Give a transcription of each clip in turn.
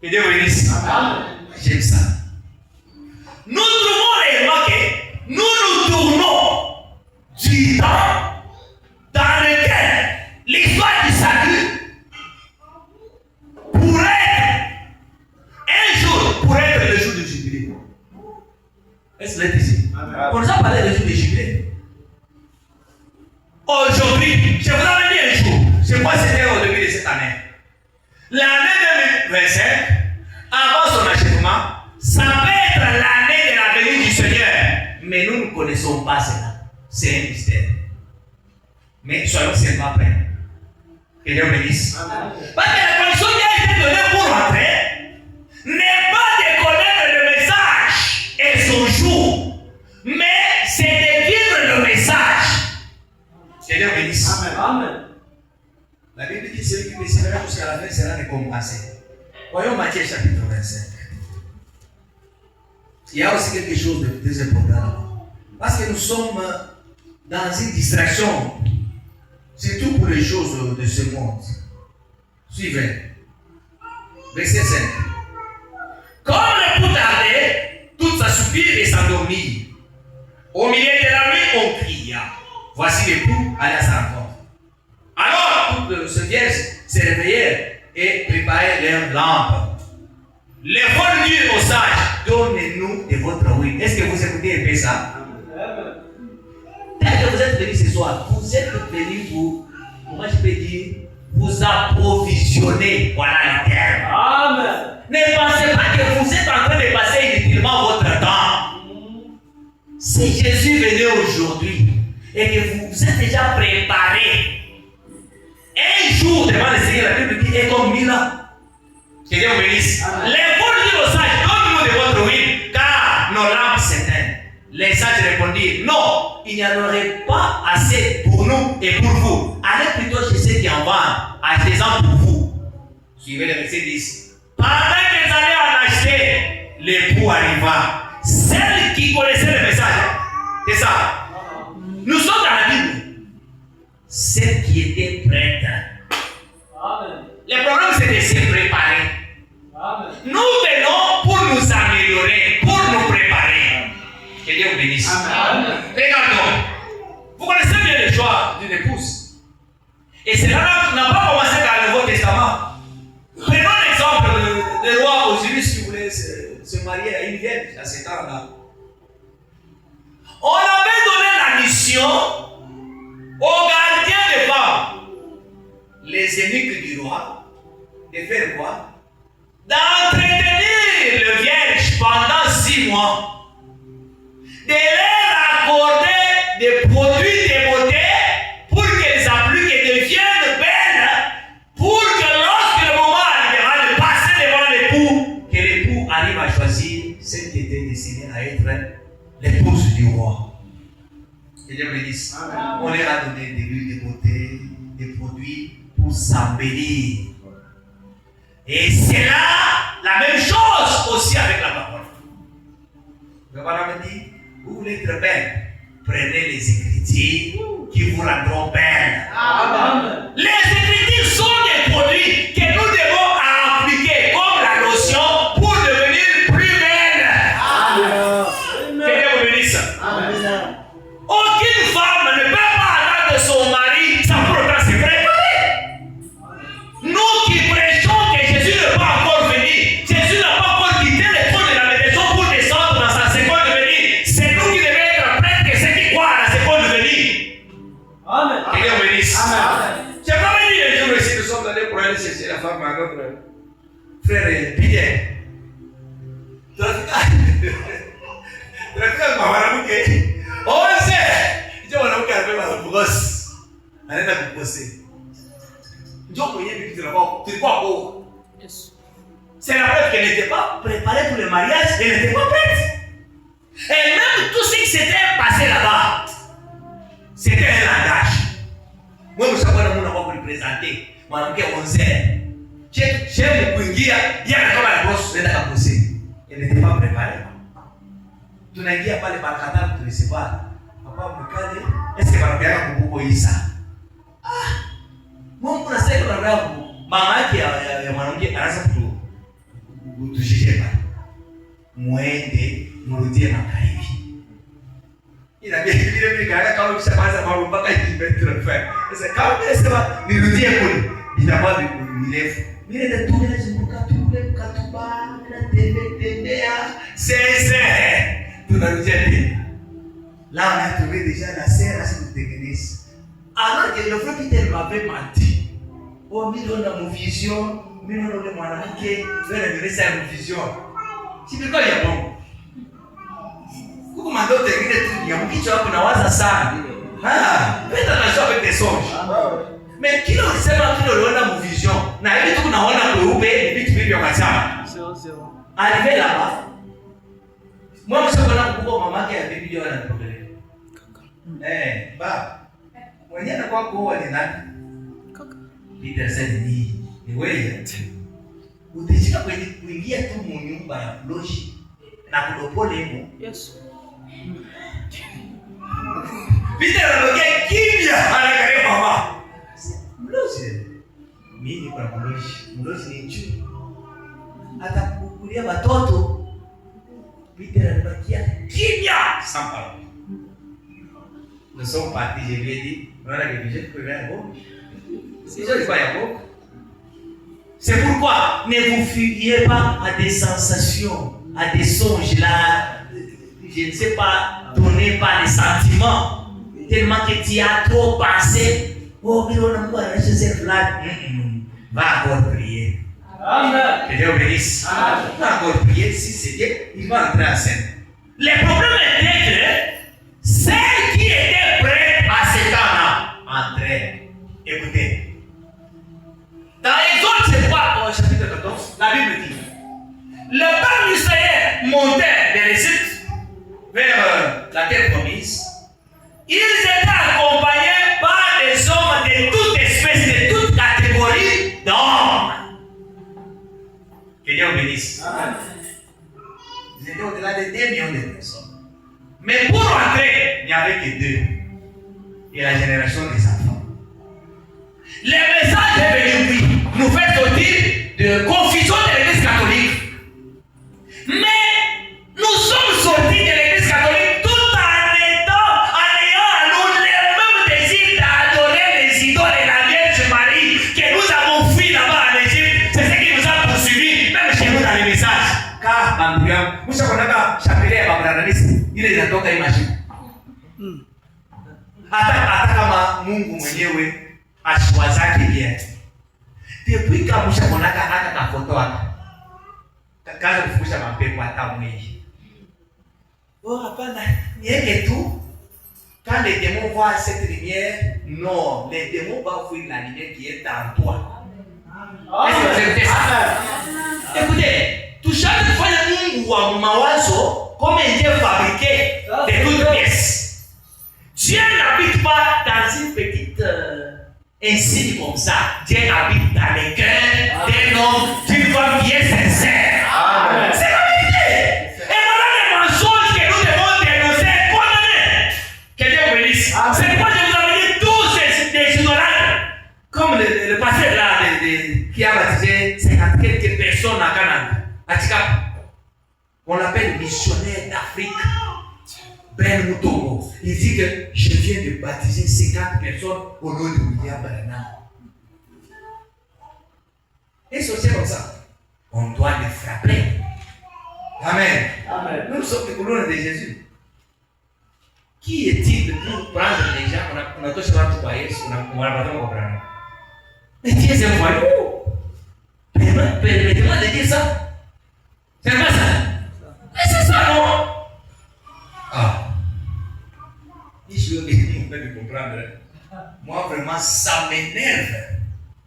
Que Dieu vous bénisse. J'aime ça. Nous trouvons réellement que nous nous tournons du temps dans lequel l'histoire du salut pourrait être un jour, pourrait être le jour du jubilé. Est-ce que vous êtes ici? On nous a parlé du jour du jubilé. Aujourd'hui, je vous avais dit un jour, je crois que c'était au début de cette année. L'année 2025, avant son achèvement, ça peut être l'année de la venue du Seigneur. Mais nous ne connaissons pas cela. C'est un mystère. Mais soyons seulement prêts. Que Dieu bénisse. Parce que la condition qui a été donnée pour rentrer n'est pas de connaître le message et son jour, mais c'est de vivre le message. Que Dieu bénisse. Amen. La Bible dit que celui qui persévérera jusqu'à la fin sera récompensé. Voyons Matthieu chapitre 25. Il y a aussi quelque chose de très important là-bas. Parce que nous sommes dans une distraction, surtout pour les choses de ce monde. Suivez. Verset 5. Comme le pou tardait, tout s'assoupir et s'endormir. Au milieu de la nuit, on cria. Voici l'époux allait à sa rencontre. Alors, toutes ces vierges se réveillèrent et préparèrent leurs lampes. Les folles dirent aux sages, donnez-nous de votre huile. Est-ce que vous écoutez un peu ça? Tel que vous êtes venus ce soir, vous êtes venus pour, comment je peux dire, vous approvisionner. Voilà le terme. Amen. Ne pensez pas que vous êtes en train de passer inutilement votre temps. Si Jésus venait aujourd'hui et que vous vous êtes déjà préparé, un jour devant le Seigneur, la Bible dit, est comme 1000 ans. Que Dieu vous bénisse. Les folles dirent aux sages, donnez-nous de votre huile, car nos lampes s'éteignent. Les sages répondirent, non, il n'y en aurait pas assez pour nous et pour vous. Allez plutôt chez ceux qui en vendent, achetez-en pour vous. Suivez le verset 10. Pendant qu'ils allaient en acheter, l'époux arriva. Celle qui connaissait le message, c'est ça. Nous sommes dans la Bible. Celle qui était prête. Amen. Le problème, c'est de se préparer. Amen. Nous venons pour nous améliorer, pour nous préparer. Que Dieu vous bénisse. Amen. Regardons. Vous connaissez bien le choix d'une épouse. Et cela n'a pas commencé dans le Nouveau Testament. Prenons l'exemple du roi Osiris qui voulait se marier à une vierge à cet temps-là. On avait donné la mission aux gardiens des femmes, les eunuques du roi, de faire quoi? D'entretenir le vierge pendant 6 mois, de leur accorder des produits de beauté pour qu'elles appliquent et deviennent belles, pour que lorsque le moment arrivera de passer devant l'époux, que l'époux arrive à choisir celle qui était destinée à être l'épouse du roi. Que Dieu bénisse. On leur a donné de l'huile de beauté, des produits pour s'embellir. Et c'est là la même chose aussi avec la parole. Le Madame dit, vous voulez être belle, prenez les Écritures qui vous rendront belle. Amen. Les Écritures sont des produits que nous devons appliquer comme la lotion pour devenir plus belle. Amen. Que Dieu vous bénisse. Amen. Aucune femme ne peut pas attendre son mari sans pour autant se préparer. Nous qui prêchons que Jésus n'est pas encore venu, Jésus n'a pas encore quitté les fonds de la maison pour descendre dans sa seconde venue. C'est nous qui devons être prêts que ceux qui croient à la seconde venue. Amen. Que Dieu vous bénisse. Amen. J'ai pas dit les jours ici, nous sommes allés pour aller chercher la femme à notre frère Pierre. Trafiquant mwanamke. Ose. Ndio mwanamke anabeba brosse. Anaenda kuposea. Ndio kwenye vitu tulikuwa kwa. Yes. C'est la preuve qu'elle n'était pas préparée pour le mariage, elle n'était pas prête. Et même tout ce qui s'était passé là-bas, c'était un langage. Moi, je sais pas comment on va vous présenter. Mwanamke 11h. J'ai kuingia, yeye kama boss nenda kuposea. Elle n'était pas préparée. Tunaingia pale bakatana tulisema papa mkale est-ce que banapeana kumbuko Isa Mungu anasema baba yangu mama yake ya mwanamke anaanza muende murudie magharibi. Inabidi vile kaka kama ukishaanza mambo mpaka imetrofia. Sasa kama unasema nirudie kule, itakuwa mirefu. Mimi ndio tumela zunguka tule katuba na tembea. Sasa tunarudia tena. Là on a trouvé déjà la serre à se dégainer. Alors que le frère Peter m'avait menti. Oh, mimi ndo na vision, mimi ndo yule mwanamke, wewe nilisa ya vision. Si biko ya bongo. Kuko mandoto ingine tu ya mkicho hapo nawaza sana. Wewe unajua avec des songes. Mais kile ulisema kile uliona mu vision na hivi tu kunaona kweupe ni vitu vivyo kachama. Sio. Arrivé là-bas. Moi mshakona kuko mamake ya bibi ndio anatokea. Baba. Mwenye anakuwa kwa ni nani? Kaka. Peter said ni wewe. Utachika kwenye kuingia tu mu nyumba ya Loshi na kudopole hemo. Yes. Peter anaongea kimya anaangalia mama. Mloshi. Mimi kwa Mloshi ni juu. Hata kukulia watoto. Peter anabakia kimya samba. Nous sommes partis, je lui ai dit, on a rédigé le premier mot. C'est ça, il faut y avoir. C'est pourquoi ne vous fiez pas à des sensations, à des songes là, je ne sais pas, donnés par les sentiments, tellement que tu as trop pensé. Oh, mais on a quoi, je sais là. Va encore prier. Amen. Que Dieu bénisse. Va encore prier, si c'est Dieu, il va entrer en scène. Le problème est que celle qui était prête à ce temps-là entrait. Écoutez. Dans Exode, c'est quoi au chapitre 14? La Bible dit le peuple d'Israël montait de l'Égypte vers la terre promise. Ils étaient accompagnés par des hommes de toute espèce, de toute catégorie d'hommes. Que Dieu bénisse. Amen. Ils étaient au-delà de 2 millions de personnes. Mais pour entrer, il n'y avait que 2. Et la génération des enfants. Le message est venu nous faire sortir de confusion de l'Église catholique. Mais nous sommes sortis de l'Église catholique tout en ayant à nous les mêmes désirs d'adorer les idoles et la Vierge Marie que nous avons fui là-bas en Égypte. C'est ce qui nous a poursuivis, même chez nous dans les messages. Car, en priant, nous sommes là, chapelet à Babranaliste. Ile inatoka hii mashine. Hata kama Mungu mwenyewe ashwazake bien. Depuis kama mshakonaka hata kafoto hapa. Kaanza kufusha mapepo hata mwezi. Oh hapana, niende tu. Quand les démons voient cette lumière, non, les démons vont fuir la lumière qui est en toi. Est-ce que vous écoutez ça? Écoutez, tout chaque fois le Mungu wa mawazo comme Dieu fabriqué de toutes pièces. Dieu n'habite pas dans une petite insigne comme ça. Dieu habite dans les cœurs d'un homme, d'une femme qui est sincère. Amen. C'est la vérité. Et voilà les mensonges que nous devons dénoncer, condamner. Que Dieu bénisse. C'est pourquoi je vous avais dit tous des idolâtres. Comme le pasteur là, qui a baptisé 50 quelques personnes à Canada, à Chicago. On l'appelle missionnaire d'Afrique. Ben Mutombo. Il dit que je viens de baptiser 50 personnes au nom de William Branham. Et c'est comme ça. On doit les frapper. Amen. Amen. Nous sommes les colonnes de Jésus. Qui est-il pour prendre les gens? On a tous les gens qui croient, on a pas de comprendre. Mais qui est un voyou? Permettez-moi de dire ça. C'est pas ça. Mais c'est ça, non? Je veux comprendre. Moi, vraiment, ça m'énerve.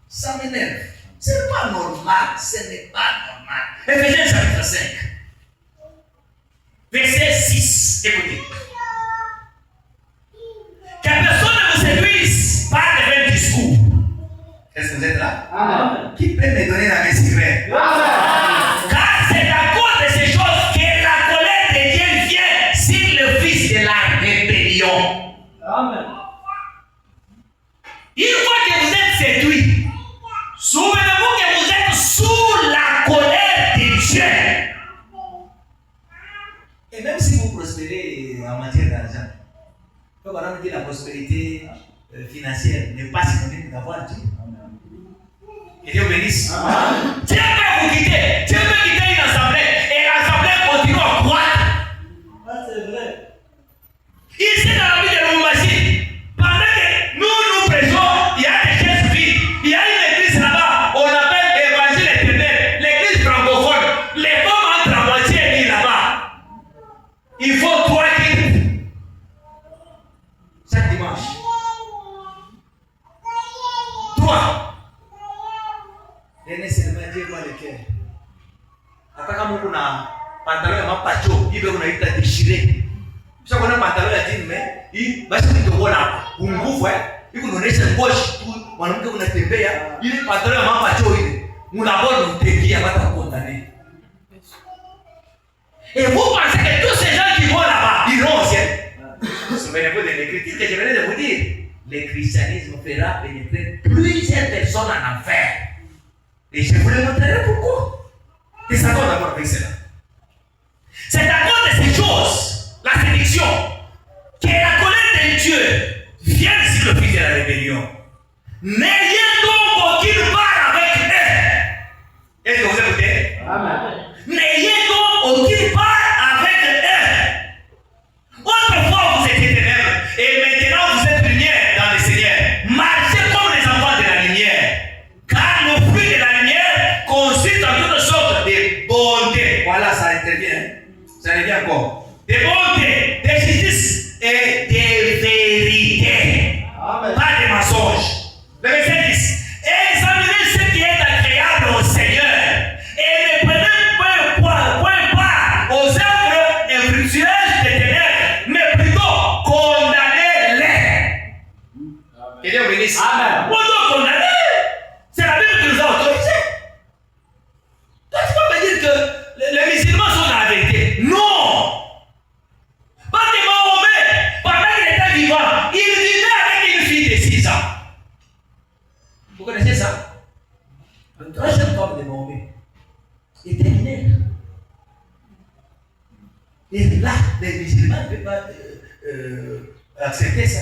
Ça m'énerve. Ce n'est pas normal. Ce n'est pas normal. Éphésiens chapitre 5. Verset 6. Écoutez. Que personne ne vous séduise par les mêmes discours. Est-ce que vous êtes là? Amen. Qui peut me donner la main secrète? Amen. Car c'est à cause de ces choses que la colère de Dieu vient sur le fils de la rébellion. Amen. Une fois que vous êtes séduits, souvenez-vous que vous êtes sous la colère de Dieu. prospérité financière n'est pas synonyme d'avoir Dieu. Que Dieu bénisse. Dieu peut vous quitter. Dieu peut quitter une assemblée et l'assemblée continue à croître. C'est vrai. Ici, dans la vie de Lubumbashi, pendant que nous prêchons, il y a des chaises vides. Il y a une église là-bas, on appelle Évangile éternel, l'église francophone. Les femmes entrent à moitié et là-bas. Il faut 3 kits chaque dimanche. 3. Nene seulement Dieu voit le cœur. Hata kama uko na pantalon ya mapacho, hivi unaita déchiré. Sasa kuna pantalon ya jeans hii basi nitobola hapa. Nguvu iko inaonyesha ngoshi tu, mwanamke unatembea, ile pantalon ya mapacho ile. Unabona utekia hata kondane. Et vous pensez que tous ces gens qui vont là-bas, ils iront au ciel? Souvenez-vous de l'écriture que je venais de vous dire. Le christianisme fera pénétrer plusieurs personnes en enfer. Et je vous le montrerai pourquoi. Et ça doit d'abord avec cela. C'est à cause de ces choses, la séduction, que la colère de Dieu vient sur le fils de la rébellion. N'ayez donc aucune part avec eux. Est-ce que vous écoutez? Amen. N'ayez donc aucune part avec eux. Autrefois vous étiez ténèbres et maintenant vous êtes lumière dans le Seigneur. Marchez comme les enfants de la lumière. Car le fruit de la lumière consiste en toutes sortes de bonté. Voilà, ça intervient. Ça revient encore. De bonté, de justice et de vérité. Amen. Pas de mensonges. Le verset 10. Examinez ce qui est agréable au Seigneur et ne prenez point part aux œuvres infructueuses des ténèbres, mais plutôt condamnez-les. Que Dieu bénisse. Amen. On doit condamner. C'est la Bible qui nous a autorisé. Toi, tu peux me dire que les musulmans sont dans la vérité. Non. Parce que Mahomet, pendant qu'il était vivant, il vivait avec une fille de 6 ans. Vous connaissez ça? Le 3e femme de Mahomet était mineure. Et là, les musulmans ne peuvent pas accepter ça.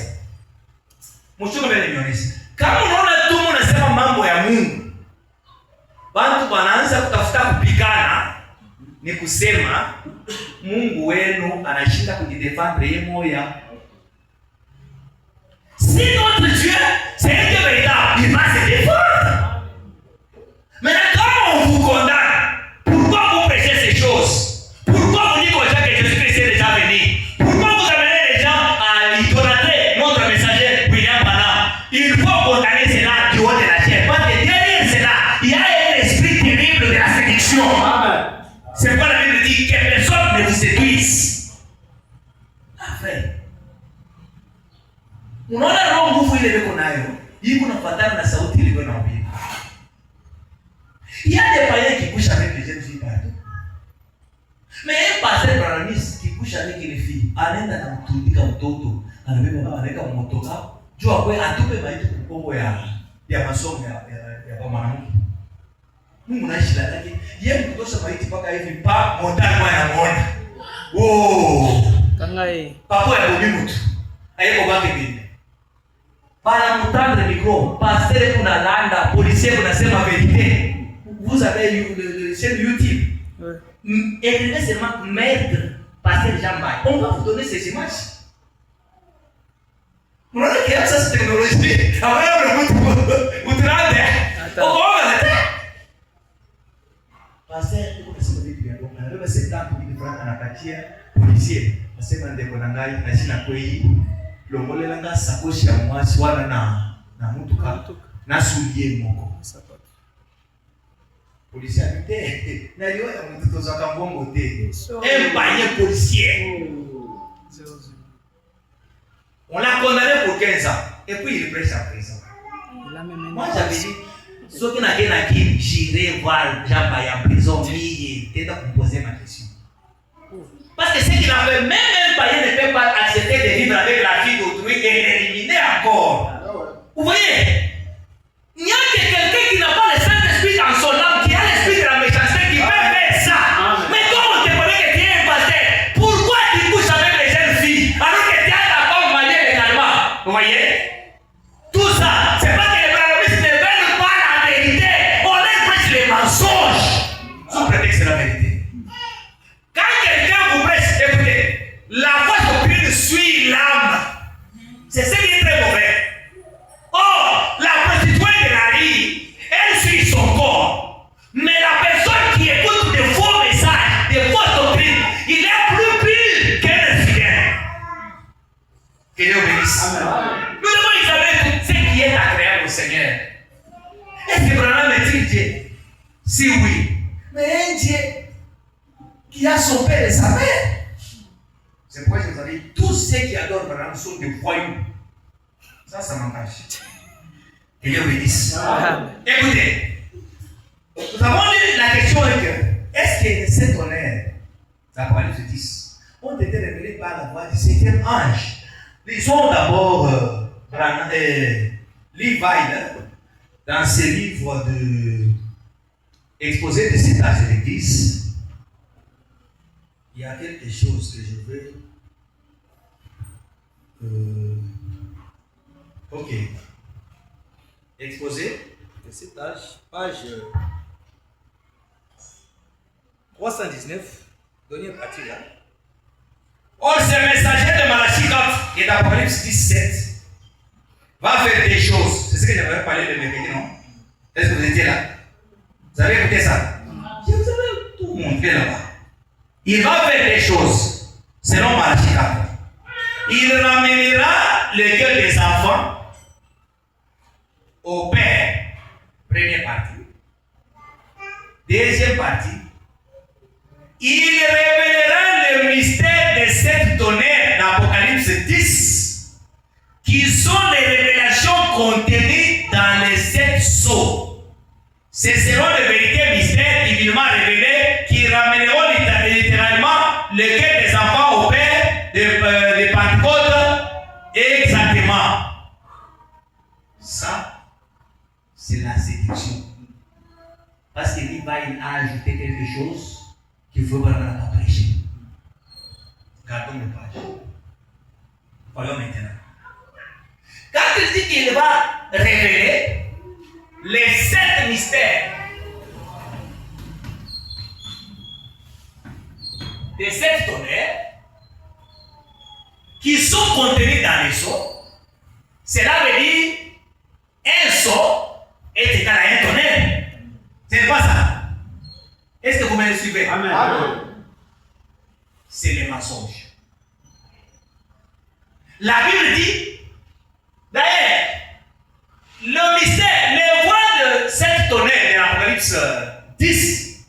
Mchungu mbele nionyeshe. Kama unaona tu unasema mambo ya Mungu, watu wanaanza kutafuta kupigana, ni kusema Mungu wenu anashinda kujidefendre yeye moya. Si notre Dieu, c'est un Dieu véritable, il va se défendre. Mais quand on vous condamne, pourquoi vous prêchez ces choses? Pourquoi vous dites aux gens que Jésus-Christ est déjà venu? Pourquoi vous amenez les gens à idolâtrer notre messager William Branham? Il faut condamner cela du haut de la chair. Parce que derrière cela, il y a un esprit terrible de la séduction. Amen. C'est pourquoi la Bible dit que personne ne vous séduise. Après, unaona roho nguvu ile beko nayo, hii kunafuatana na sauti ile bwana mbili. Il y a des païens qui couchent avec les jeunes filles partout. Mais un pasteur branhamiste qui couche avec les filles, anaenda na mtundika mtoto, anabeba anaweka mmotoka, jua kwa atupe maiti kukombo ya masomo ya kwa mwanamke. Mungu anaishi la yake. Yeye mkutosha maiti paka hivi pa montana kwa anaona. Oh! Kangai. Papo ya bobi mtu. Ayeko bange bini. Bana mutandre micro, pasteur kuna landa, policier kuna sema vérité. Vous avez le chaîne YouTube. Ouais. Écrivez seulement maître pasteur Jean-Bay. On va vous donner ces images. Vous voyez qu'il y a cette technologie. Après, vous tremblez. On va le faire. Pasteur, vous connaissez le vidéo. On a levé cette table pour dire à la quartier policier. Parce que ndeko nangai na sina kwei. Longolela nga sakoshi ya mwasi wana na mutuka na sulie moko. Policier habité. Na yo ya mtoto za kambongo te. Un païen policier. On l'a condamné pour 15 ans. Et puis il prêche à présent. Moi j'avais dit, ceux qui n'ont rien acquis, j'irai voir Jean-Bay en prison, et t'as posé ma question. Parce que ce qui n'a fait, même un païen ne peut pas accepter de vivre avec la vie d'autrui et l'éliminer encore. Vous voyez? Il n'y a que quelqu'un qui n'a pas le Saint-Esprit dans son âme, qui a l'esprit de la méchanceté, qui peut faire ça. Amen. Mais comme on te connaît que tu es un pasteur, pourquoi tu couches avec les jeunes filles alors que tu as ta femme mariée également? Vous voyez? Est-ce que Branham est-il Dieu? Si oui. Mais un Dieu qui a son père et sa mère. C'est pourquoi je vous ai dit, tous ceux qui adorent Branham sont des voyous. Ça m'engage. Et Dieu me dit. Écoutez, nous avons lu la question est que, est-ce que cet honneur, l'Apocalypse 10, ont été révélés par la voix du 7e ange? Lisons d'abord Lee Weiler, dans ses livres de exposé de cet âge de l'Église. Il y a quelque chose que je veux. Ok. Exposé de cet âge, page 319, dernière partie là. Or, ce messager de Malachie 4 et d'Apocalypse 17 va faire des choses. C'est ce que j'avais parlé de mercredi, non? Est-ce que vous étiez là? Vous avez écouté ça? Je vous avais tout montré là-bas. Il va faire des choses selon Malachie 4. Il ramènera le cœur des enfants au Père. Première partie. Deuxième partie. Il révélera le mystère des 7 tonnerres d'Apocalypse 10, qui sont les révélations contenues dans les 7 sceaux. Ce seront les vérités mystères divinement révélés qui ramèneront littéralement le cœur des enfants au Père de Pentecôte. Exactement. Ça, c'est la séduction. Parce qu'il va a ajouté quelque chose qu'il faut vraiment pas prêcher. Gardons le page. Voyons maintenant. Quand il dit qu'il va révéler les 7 mystères des 7 tonnerres qui sont contenus dans les sceaux, cela veut dire un sceau est égal à un tonnerre. C'est pas ça. Est-ce que vous me suivez? Amen. Amen. C'est le mensonge. La Bible dit, d'ailleurs, le mystère, les voix de 7 tonnerres de l'Apocalypse 10,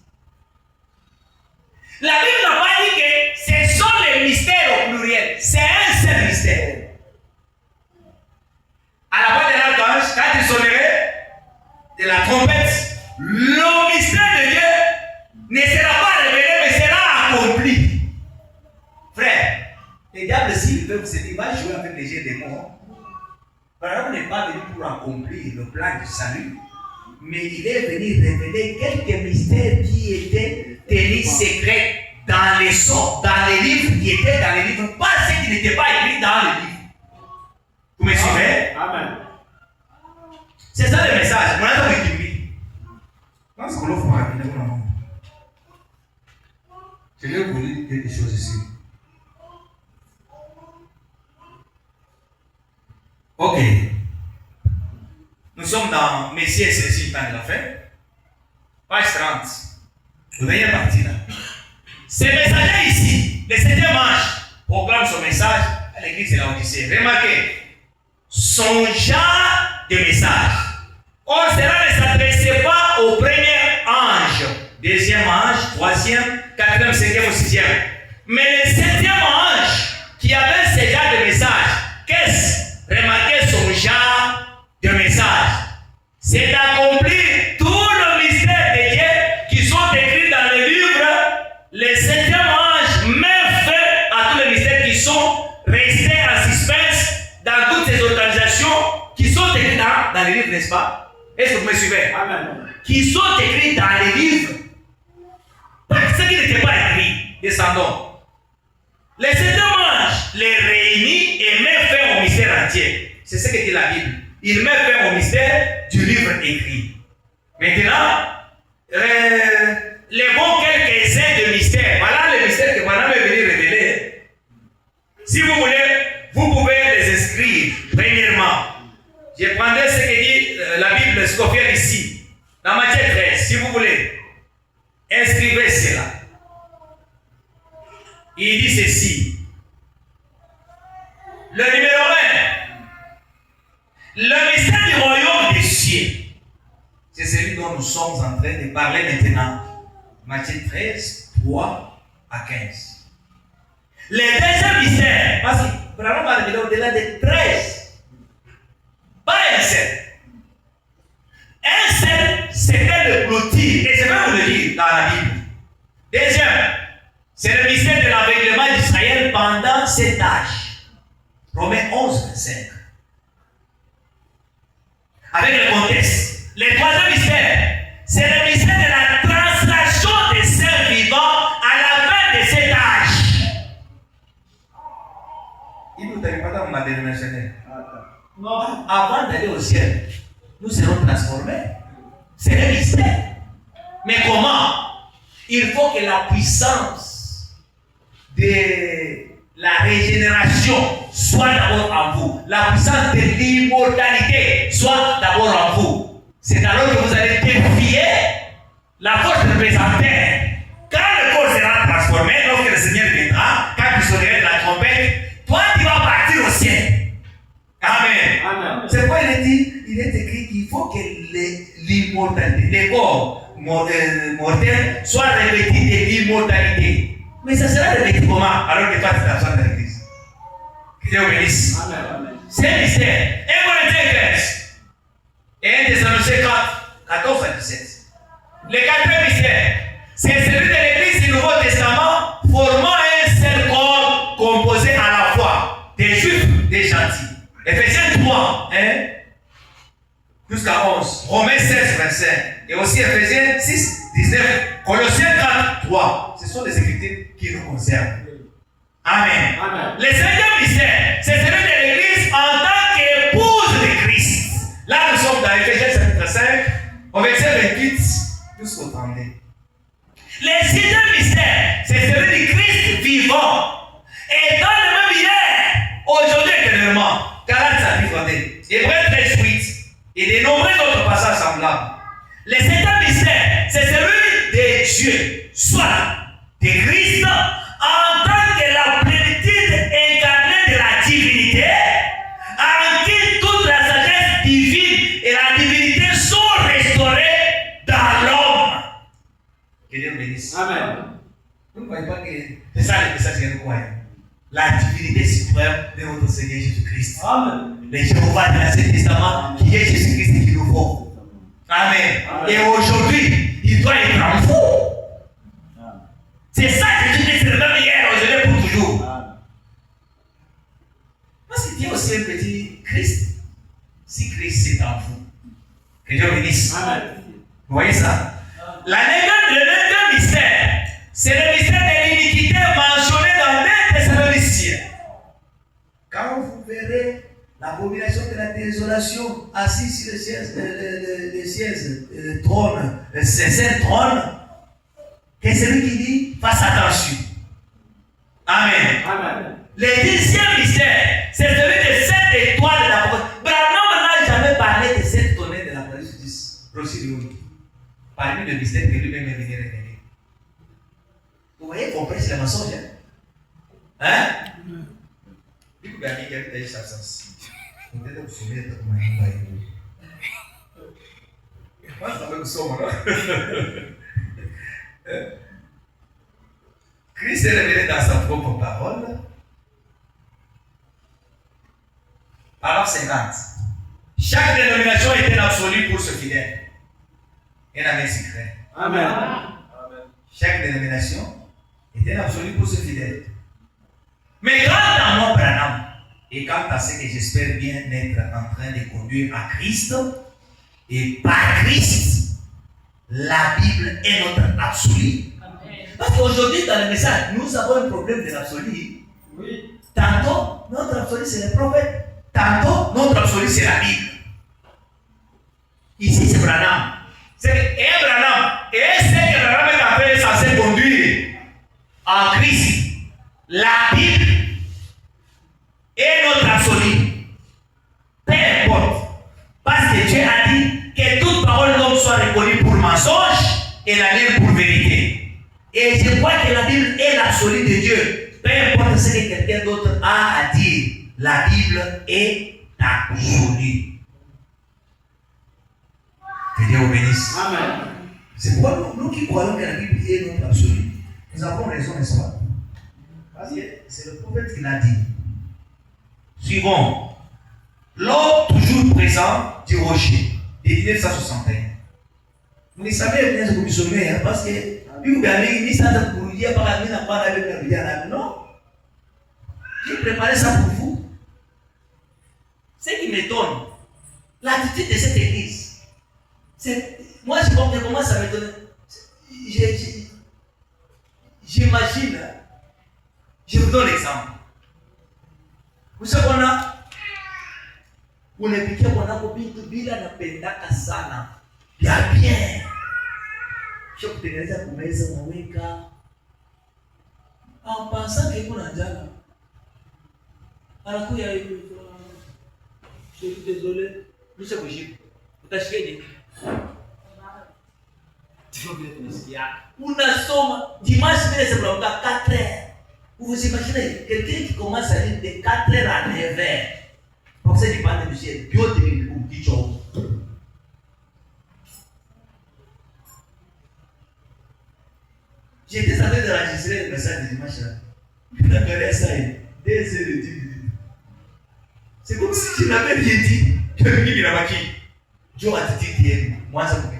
la Bible n'a pas dit que ce sont les mystères au pluriel. C'est un seul mystère. À la voix de l'archange, quand il sonnerait de la trompette, le mystère de Dieu ne sera pas révélé, mais sera accompli. Frère, le diable, s'il veut vous dire, va jouer avec les jeux des démons. Par exemple, n'est pas venu pour accomplir le plan du salut, mais il est venu révéler quelques mystères qui étaient tenus secrets dans les sons, dans les livres qui étaient dans les livres, pas ceux qui n'étaient pas écrits dans les livres. Vous me suivez? Amen. C'est ça le message. Mon ami qui dit. Non, c'est qu'on l'offre pas. Je vais vous dire quelque chose ici. Ok. Nous sommes dans Messie et Cécile, temps de la fin. Page 30. Vous voyez la partie là. Ce messager ici, le 7e ange, proclame son message à l'église de la Odyssée. Remarquez, son genre de message. Or, cela ne s'adressait pas au premier ange, deuxième ange, troisième, quatrième, cinquième ou sixième. Mais le 7e ange qui avait ce genre de message, qu'est-ce? Remarquez son genre de message. C'est d'accomplir tout le mystère de Dieu qui sont écrits dans le livre. Le 7e ange met fin à tous les mystères qui sont restés en suspense dans toutes ces organisations qui sont écrites dans les livres, n'est-ce pas? Est-ce que vous me suivez? Amen. Qui sont écrits dans les livres. Pas ceux qui n'étaient pas écrits. Descendons. Le 7e ange les réunit et met fin au mystère entier. C'est ce que dit la Bible. Il met fin au mystère du livre écrit. Maintenant, les bons quelques-uns de mystères. Voilà le mystère que Madame est venue révéler. Si vous voulez, vous pouvez les inscrire. Premièrement, je prendrai ce que dit la Bible Scofield ici, dans Matthieu 13, si vous voulez. Inscrivez cela. Il dit ceci. Le numéro 1. Le mystère du royaume des cieux. C'est dont nous sommes en train de parler maintenant. Matthieu 13, 3 à 15. Les deuxième mystère, parce que vraiment va révéler au-delà de 13. Pas un seul. Un seul, c'était le clôture. Et je vais vous le dire dans la Bible. Deuxième, c'est le mystère de l'aveuglement d'Israël pendant cet âge. Romains 11, 25. Avec le contexte. Le troisième mystère, c'est le mystère de la translation des saints vivants à la fin de cet âge. Il nous t'avait pas dans ma dénomination. Avant d'aller au ciel, nous serons transformés. C'est le mystère. Mais comment? Il faut que la puissance de la régénération soit d'abord en vous. La puissance de l'immortalité soit d'abord en vous. C'est alors que vous allez défier la force représentée. Quand le corps sera transformé, lorsque le Seigneur viendra, quand il sonnerait de la trompette, toi tu vas partir au ciel. Amen. Amen. C'est pourquoi il est écrit qu'il faut que l'immortalité, les corps mortels soient revêtus de l'immortalité. Mais ça sera revêtu comment alors que toi tu t'absentes de l'église? Que Dieu bénisse. C'est un mystère. 1 Corinthiens 13 et 1 Thessaloniciens 4, 14 à 17. Le quatrième mystère, c'est celui de l'église du Nouveau Testament formant un seul corps composé à la fois des juifs et des gentils. Ephésiens 3, jusqu'à 11. Romains 16, 25. Et aussi Ephésiens 6, 19. Colossiens 4, 3. Ce sont des écritures qui nous concernent. Amen. Amen. Le cinquième mystère, c'est celui de l'église en tant qu'épouse de Christ. Là, nous sommes dans Ephésiens 5, au verset 28 jusqu'au 32. Le sixième mystère, c'est celui du Christ vivant. Et dans le même hier, aujourd'hui éternellement. 40 chapitres, Hébreux 13, 8. Et de nombreux autres passages semblables. Le septième mystère, c'est celui de Dieu, soit de Christ, en tant que la plénitude incarnée de la divinité, en qui toute la sagesse divine et la divinité sont restaurées dans l'homme. Que Dieu bénisse. Amen. Vous ne voyez pas que c'est ça le message que nous croyons. La divinité suprême de notre Seigneur Jésus-Christ. Amen. Le Jéhovah de l'Ancien Testament, qui est Jésus-Christ qui nous faut. Amen. Amen. Et aujourd'hui, il doit être en vous. C'est ça que Jésus-Christ est le même hier, aujourd'hui pour toujours. Amen. Parce qu'il y a aussi un petit Christ. Si Christ est en vous, que Dieu bénisse. Amen. Vous voyez ça? Le neuvième mystère, c'est le mystère de l'iniquité mentionné dans 2 Thessaloniciens. Quand vous verrez l'abomination de la désolation assise sur le siège trône, le saint trône, que celui qui dit fasse attention. Amen. Amen. Le 10e mystère, c'est celui de 7 étoiles de la prophète. Branham n'a jamais parlé de 7 tonnerres de la procédure. Parmi le mystère que lui-même est venu révéler. Vous voyez qu'on prêche le mensonge, hein? Il faut gagner quelque chose. Peut-être que vous souvenez de comment il va être. Moi, ça va nous sommes là. Christ est révélé dans sa propre parole. Parole 50. Chaque dénomination est un absolu pour ce fidèle. Et un amen secret. Amen. Chaque dénomination est un absolu pour ce fidèle. Mais quant à mon Branham, et quant à ce que j'espère bien être en train de conduire à Christ, et par Christ, la Bible est notre absolu. Parce qu'aujourd'hui, dans le message, nous avons un problème de l'absolu. Oui. Tantôt, notre absolu, c'est le prophète. Tantôt, notre absolu, c'est la Bible. Ici, c'est Branham. C'est un Branham. Et c'est que Branham est en train de censé conduire en Christ. La Bible est notre absolu. Peu importe. Parce que Dieu a dit que toute parole d'homme soit reconnue pour mensonge et la mienne pour vérité. Et je crois que la Bible est l'absolu de Dieu. Peu importe ce que quelqu'un d'autre a à dire, la Bible est absolue. Que Dieu vous bénisse. Amen. C'est pourquoi nous qui croyons que la Bible est notre absolu, nous avons raison, n'est-ce pas? Parce que c'est le prophète qui l'a dit. Suivons. L'eau toujours présent du rocher de 1961. Vous savez bien ce que vous sommez, hein, parce que vous avez mis ça pour dire par la vie, n'a pas la non. J'ai préparé ça pour vous. Ce qui m'étonne, l'attitude de cette église, c'est. Moi, je comprends comment ça m'étonne. J'imagine. Je vous donne l'exemple. Vous savez qu'on a. Unapikia mwanako bintu bila napendaka sana. Bien. Kisha kutengeneza kumeza unaweka. Pensant que kuna njala. Anakuya hivi. Je suis désolé. Nisha kujibu. Utashikeje? Unasoma dimanche mais c'est pour 4 heures. Vous vous imaginez quelqu'un qui commence à lire de 4 heures à 9 heures. Pour ça, il parle de ciel. Dieu te dit pour petit chose. J'étais en train d'enregistrer le message de dimanche là. Je regardais ça et 2 heures de 10 minutes. C'est comme si je n'avais rien dit. Je me dis, il a marqué. Dieu a dit, moi, ça me fait.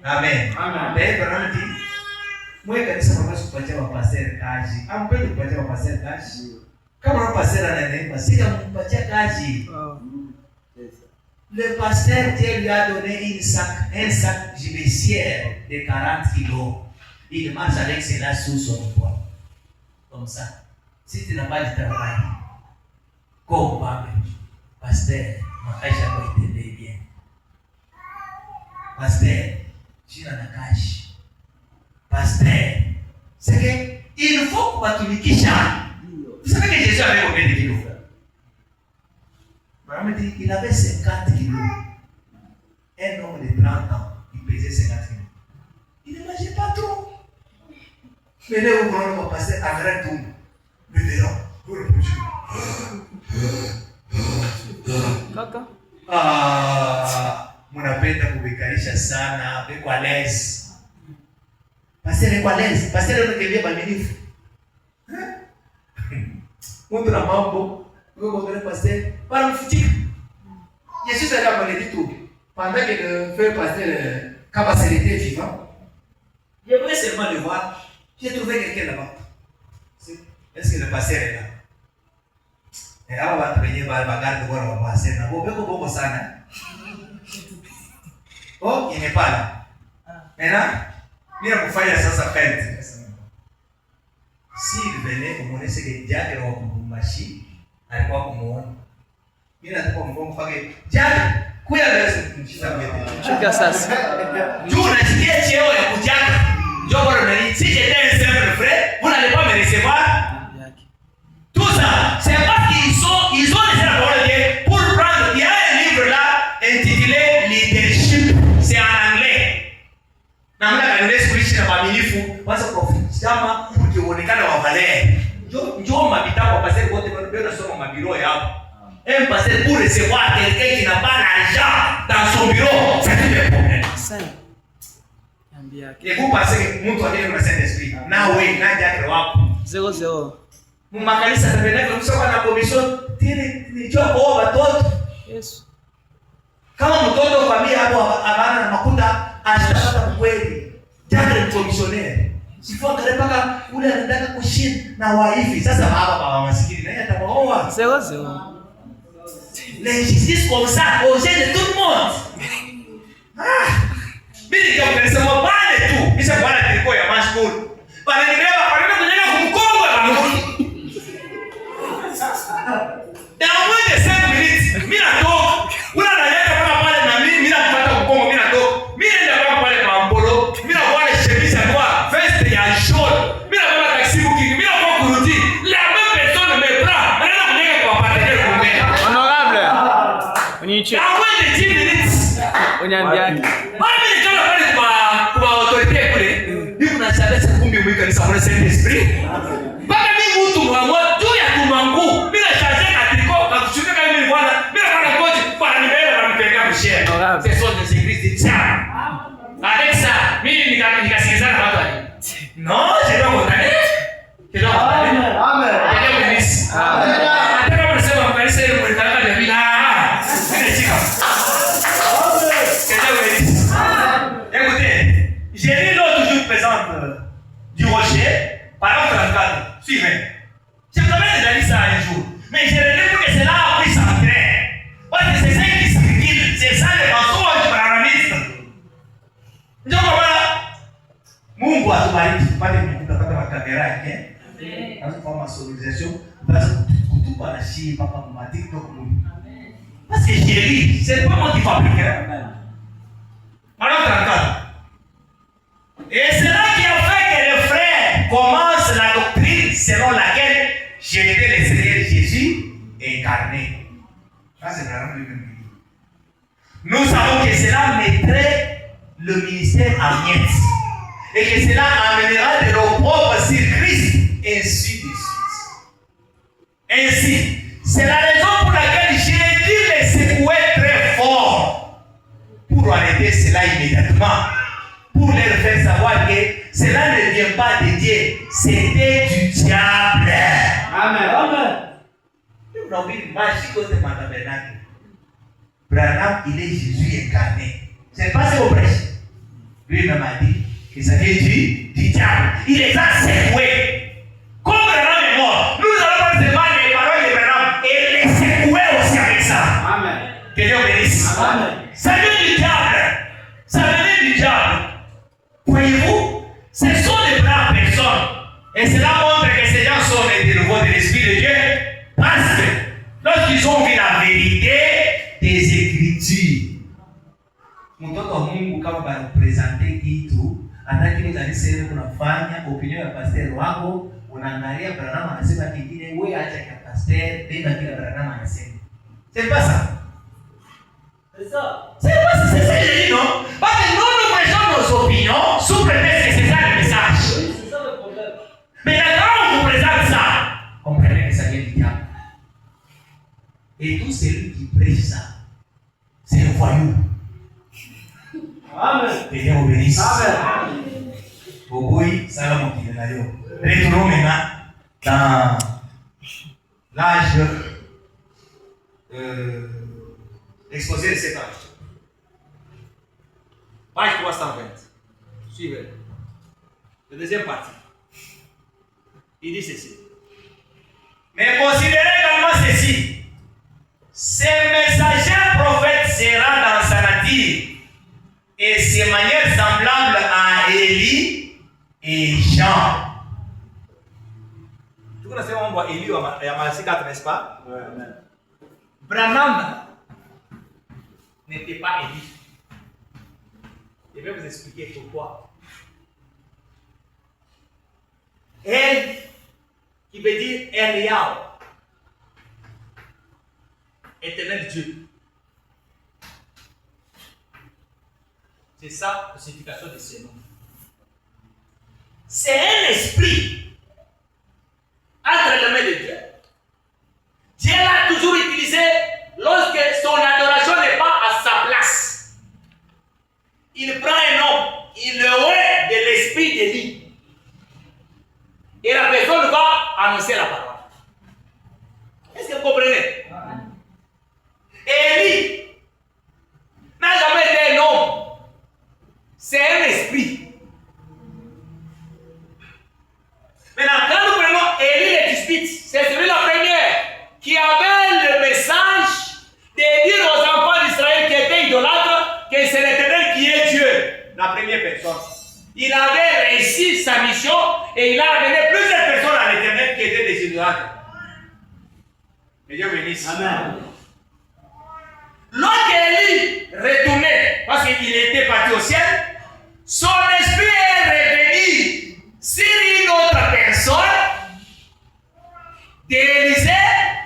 Amen. Amen. Bwana mti. Mwe kanisa mnapaswa kupatia mapastor kazi. Ampende kupatia mapastor kazi. Kama pasteur ananeema, sija kumpatia kazi. Le pasteur Dieu lui a donné un sac gibecière de 40 kilos. Il marche avec cela sous son poids. Comme ça. Si tu n'as pas de travail, comme pasteur, ma cache a pas été bien. Pasteur, jina na kashi. Pasteur, c'est que il faut kubatumikisha. Vous savez que Jésus avait combien de kilos? Maman dit il avait 50 kilos. Un homme de 30 ans, il pesait 50 kilos. Il ne mangeait pas trop. Mais là où on va passer à grand tour, le verrons, pour le prochain. Munapenda kubikarisha sana, beko à l'aise. Pasteur est à l'aise, pasteur est quelqu'un mwaminifu. Mtu na mambo, wewe ndio pasteur, para mfutika. Jésus a appelé tout. Pendant que le frère pasteur capacité vivant, je voulais seulement le voir. J'ai trouvé quelqu'un là-bas. Est-ce que le pasteur est là? Et là, on va travailler par bagarre de voir le pasteur. Na bobe ko bongo sana. Oh, il n'est pas là. Maintenant, mira kufanya sasa fête. S'il venait kumuone ce que Dieu wa kumbashi, alikuwa kumuona. Mimi nataka mgongo fage. Dieu, kuya leo mchisa kwete. Chika sasa. Tu unasikia cheo ya kujaka. Njoo bora nani? Si j'étais un simple frère, vous n'allez pas me recevoir. Tout ça, c'est parce qu'ils ont laissé la parole de Dieu pour prendre. Il y a un livre là intitulé Leadership. C'est en anglais. Namna kanisa kuishi na mamilifu, kwanza profitama ukionekana wa valeur. Njoo mabita kwa passer wote wanapenda soma mabiro yao. Un pasteur pour recevoir quelqu'un qui n'a pas l'argent dans son bureau, c'est un problème. Ça. Et vous pensez que mtu aliye na Saint-Esprit, na wewe na jake wako 00. Mumakanisa tabeneka msoko na commission tini ni choko watoto. Yesu. Kama mtoto familia hapo abana na makuta ashitapata kweli. Jake ni commissionaire. Sifua kale paka ule anataka kushinda na waifi. Sasa baba masikini naye atabaoa. 00. L'injustice comme ça aux yeux de tout le monde. Mimi ndio nimesema pale tu. Kisha bwana nilikuwa ya mashkuru. Bana nibeba pale kujenga kumkongo na Mungu. Dans moins de 5 minutes, mimi natoka. Una anaweka kama pale na mimi napata kumkongo mimi natoka. Mimi ndio kama pale kwa mpolo. Mimi nakuwa na chemise à toi, veste ya jaune. Mimi nakuwa na taxi booking. Mimi nakuwa kurudi. La même personne me prend. Mimi nakuja kwa partenaire kumbe. Honorable. Uniche. Dans moins de 10 minutes. Unyambiaki. Kanisa kwa Saint-Esprit. Baba mimi mtu mwangu juu ya tumangu. Bila chaje katika kwa kushika kama mimi bwana. Bila bwana koji kwa nibele na mpeleka mshare. Misérable. Ce sont des églises de diable. Avec ça, non, je dois condamner. Je dois condamner. Amen. Quelqu'un me dise. Écoutez, j'ai lu l'autre jour présente du rocher, par exemple 34, suivez. J'ai quand même déjà dit ça un jour, mais j'ai relu pour que cela a pris sa train. Parce que c'est ça qui s'inquiète, c'est ça le mensonge branamiste. Donc voilà, Mungu atubariki tupate kupata makamera yake. Sasa kwa masonorisation, basi kutupa na shii papa ma TikTok Mungu. Parce que j'ai lu, c'est pas moi qui fabrique. Alors 34. Et c'est là qui a fait que les frères commencent la doctrine selon laquelle j'étais le Seigneur Jésus incarné. Ça, c'est vraiment le même. Nous savons que cela mettrait le ministère en miettes et que cela amènera de l'opprobre sur Christ, ainsi de suite. Ainsi, c'est la raison pour laquelle j'ai dû les secouer très fort pour arrêter cela immédiatement. Pour leur faire savoir que cela ne vient pas de Dieu, c'était du diable. Amen. Amen. Nous avons une magie de ma tabernacle. Branham, il est Jésus incarné. C'est pas ce qu'on prêche. Lui-même a dit que ça vient du diable. Il les a secoués. Comme Branham est mort, nous allons pas seulement les paroles de Branham et les secouer aussi avec ça. Amen. Que Dieu bénisse. Amen. Ça vient du diable. Ça vient du diable. Voyez-vous, ce sont des braves personnes. Et cela montre que ces gens sont des nouveaux de l'Esprit de Dieu. Parce que lorsqu'ils ont vu la vérité des Écritures, mtoto wa Mungu kama banakupresente kitu, hata kile unalisema unafanya opinion ya pastor wako, unaangalia Branham anasema kingine, wewe acha ya pastor, beba kile Branham anasema. C'est pas ça. C'est ça. C'est pas ça, c'est ça que je dis, non? Parce que nous prêchons nos opinions sous prétexte que c'est ça le message. Oui, c'est ça le problème. Mais quand on vous présente ça, comprenez que ça vient du diable. Et tout celui qui prêche ça, c'est un voyou. Amen. Que Dieu vous bénisse. Amen. Oui, ça va monter là. Retournons maintenant dans l'âge exposé de cet âge. Page 320. Suivez. La deuxième partie. Il dit ceci. Mais considérez également ceci. Ces messagers prophètes sera dans sa nature et ses manières semblables à Élie et Jean. Tu connais ce mot Élie et Malachi 4, n'est-ce pas? Ouais, amen. Branham n'était pas Élie. Je vais vous expliquer pourquoi. Elle, qui veut dire Eliaou, éternel Dieu. C'est ça la signification de ce nom. C'est un esprit entre les mains de Dieu. Dieu l'a toujours utilisé lorsque son adoration n'est pas à sa place. Il prend un homme, il le oint de l'esprit d'Élie. Et la personne va annoncer la parole. Est-ce que vous comprenez? Élie n'a jamais été un homme. C'est un esprit. Maintenant, quand nous prenons Élie le Tishbite, c'est celui la première qui avait le message de dire aux enfants d'Israël qui étaient idolâtres que c'est l'Éternel qui est Dieu. La première personne. Il avait réussi sa mission et il a amené plusieurs personnes à l'Éternel qui étaient des idolâtres. Que Dieu bénisse. Amen. Lorsqu'Élie retournait, parce qu'il était parti au ciel, son esprit est revenu sur une autre personne d'Élisée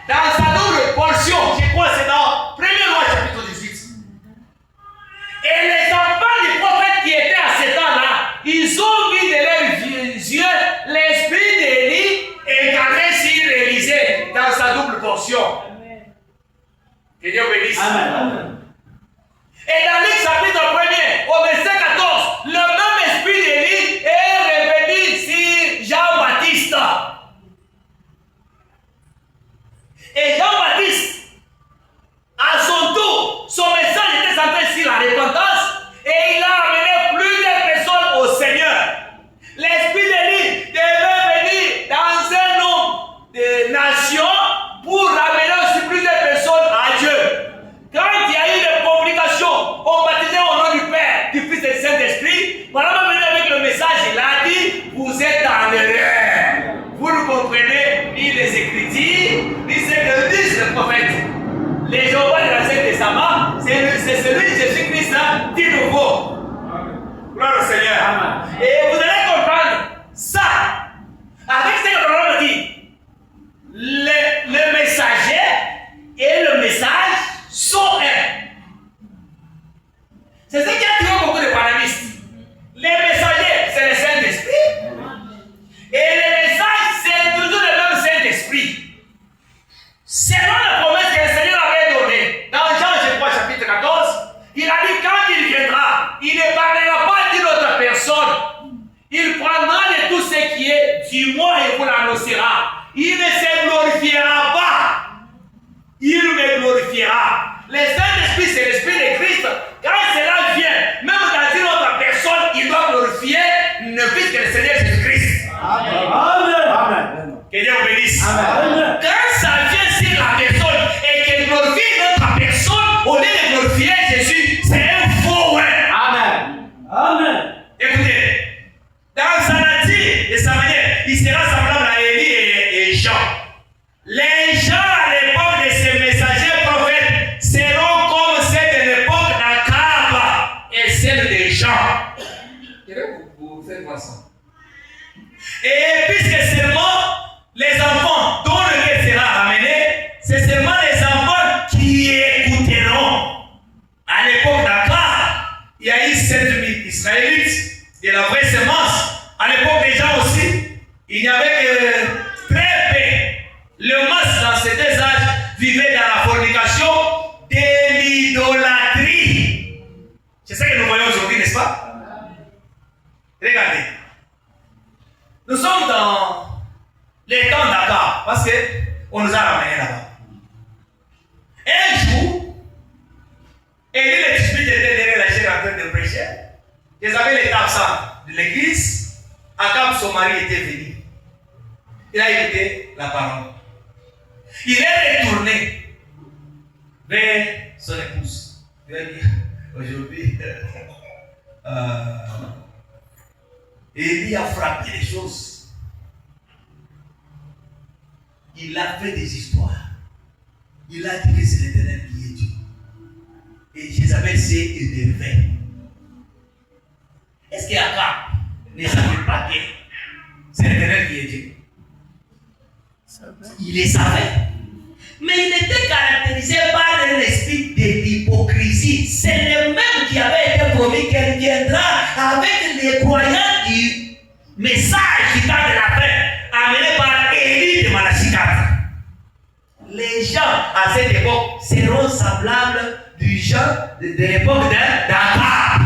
dans sa double portion. Je crois que c'est dans 1er Roi chapitre 18. Et les enfants du prophète qui étaient à ce temps-là, ils ont vu de leurs yeux l'esprit d'Élie incarné sur Élisée dans sa double portion. Que Dieu bénisse. Amen. Et dans c'est celui Jésus-Christ dit nouveau. Gloire au Seigneur. Amen. Et vous allez comprendre ça. Avec ce que l'on dit, le messager et le message sont un. C'est ce qui a tué beaucoup de panamistes. Les messagers, c'est le Saint-Esprit. Et les messages, c'est toujours le même Saint-Esprit. Selon la promesse que le Seigneur avait donnée, dans Jean, je crois, chapitre 14, il a dit quand il viendra, il ne parlera pas d'une autre personne. Il prendra de tout ce qui est du moi et vous l'annoncera. Il ne se glorifiera pas. Il me glorifiera. Le Saint-Esprit, c'est l'Esprit de Christ. Quand cela vient, même dans une autre personne, il doit glorifier ne fût que le Seigneur Jésus-Christ. Amen. Amen. Que Dieu vous bénisse. Amen. Quand ça vient sur la personne et qu'elle glorifie une autre personne, au lieu de glorifier Jésus, c'est un faux. Amen. Amen. Écoutez, dans sa nature et sa manière, il sera semblable à Élie et Jean. Les gens à l'époque de ces messagers prophètes seront comme ceux de l'époque d'Akab et celles des gens. Je vais vous faire voir ça. Et puisque seulement les enfants dont le cœur sera ramené, c'est seulement les enfants qui écouteront. À l'époque d'Akab, il y a eu 7000 Israélites de la vraie semence. À l'époque des gens aussi, il n'y avait que très peu. Le masse dans ces deux âges vivait dans la fornication de l'idolâtrie. C'est ça que nous voyons aujourd'hui, n'est-ce pas? Regardez. Nous sommes dans les temps d'Akab parce qu'on nous a ramenés là-bas. Un jour, Élie le Tishbite était derrière la chaire en train de prêcher. Ils avaient les absents de l'église. Akab, son mari, était venu. Il a écouté la parole. Il est retourné vers son épouse. Il a dit, aujourd'hui, Élie a frappé les choses. Il a fait des histoires. Il a dit que c'est l'Éternel qui est Dieu. Et Jézabel s'est énervée. Est-ce qu'Akab ne savait pas que c'est l'Éternel qui est Dieu? Il les savait. Mais il était caractérisé par un esprit de l'hypocrisie. C'est le même qui avait été promis qu'elle viendra avec les croyants du message qui tend de la paix, amené par Élie de Malachie 4. Les gens à cette époque seront semblables du gens de l'époque d'Akab.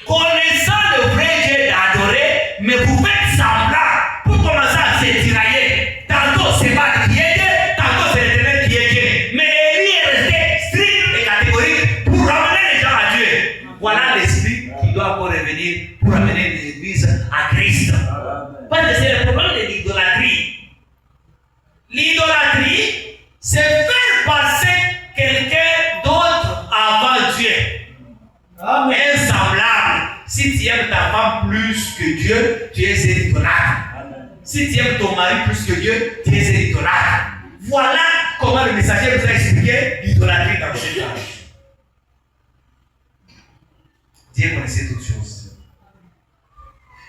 Connaissant le vrai Dieu d'adorer, mais vous faites semblant pour commencer à se tirailler. Tantôt c'est pas qui est Dieu, tantôt c'est l'Éternel qui est Dieu. Mais Élie est resté strict et catégorique pour ramener les gens à Dieu. Voilà l'esprit qui doit encore revenir pour amener les églises à Christ. Parce que c'est le problème de l'idolâtrie. L'idolâtrie, c'est faire passer quelqu'un d'autre avant Dieu. Amen. Insemblable. Si tu aimes ta femme plus que Dieu, tu es un idolâtre. Si tu aimes ton mari plus que Dieu, tu es un idolâtre. Voilà comment le messager nous a expliqué l'idolâtrie dans cette âge. Dieu connaissait toutes choses.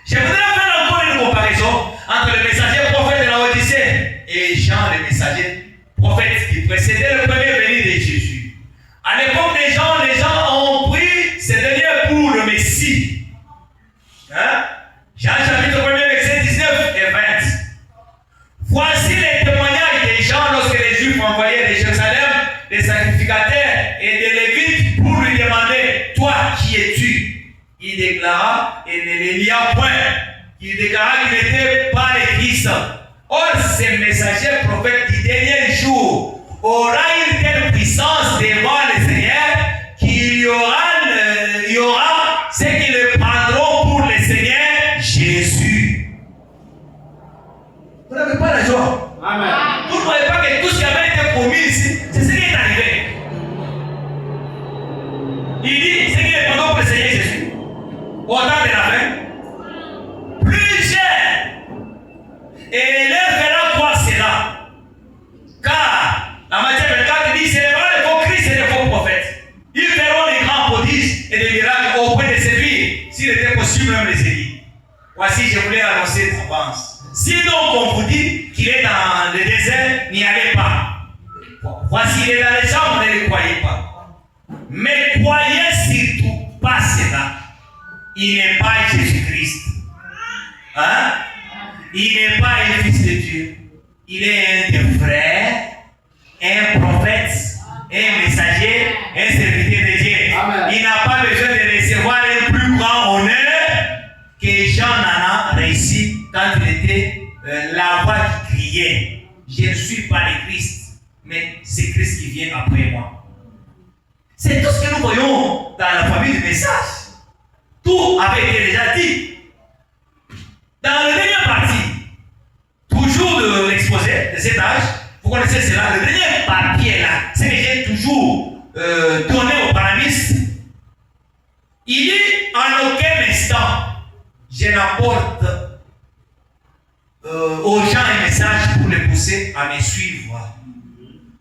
Je voudrais faire encore une comparaison entre le messager prophète de la Odyssée et Jean, le messager prophète qui précédait le premier venu de Jésus. À l'époque des gens, les gens ont pris ces derniers pour le Messie. Hein? Jean chapitre 1, verset 19 et 20. Voici les témoignages des gens lorsque les Juifs envoyaient de Jérusalem des sacrificateurs et des Lévites pour lui demander, toi qui es-tu? Il déclara, et ne les lia point, il déclara qu'il n'était pas le Christ. Or, ces messagers prophètes du dernier jour aura une telle puissance devant le Seigneur qu'il y aura ceux qui le prendront pour le Seigneur Jésus. Vous n'avez pas la joie. Amen. Vous ne voyez pas que tout ce qui avait été promis ici, c'est ce qui est arrivé. Il dit, ceux qui le prendront pour le Seigneur Jésus. Au temps de la fin, plusieurs. Et leur fera croire cela. Car la Matthieu 24 dit, c'est vrai les faux Christ et les faux prophètes. Ils au point de séduire. S'il était possible, même les séduire. Voici, je voulais annoncer une avance. Si donc on vous dit qu'il est dans le désert, n'y allez pas. Voici, il est dans les chambres, ne le croyez pas. Mais croyez surtout pas cela. Il n'est pas Jésus-Christ. Hein? Il n'est pas un fils de Dieu. Il est un des frères, un prophète, un messager, un serviteur de Dieu. Amen. Il n'a pas besoin de recevoir un plus grand honneur que Jean en a réussi quand il était la voix qui criait. Je ne suis pas le Christ, mais c'est Christ qui vient après moi. C'est tout ce que nous voyons dans la famille du message. Tout avait été déjà dit. Dans la dernière partie, toujours de l'exposé de cet âge, vous connaissez cela, le dernier papier là, c'est que j'ai toujours donné aux paramistes. Il dit en aucun instant, je n'apporte aux gens un message pour les pousser à me suivre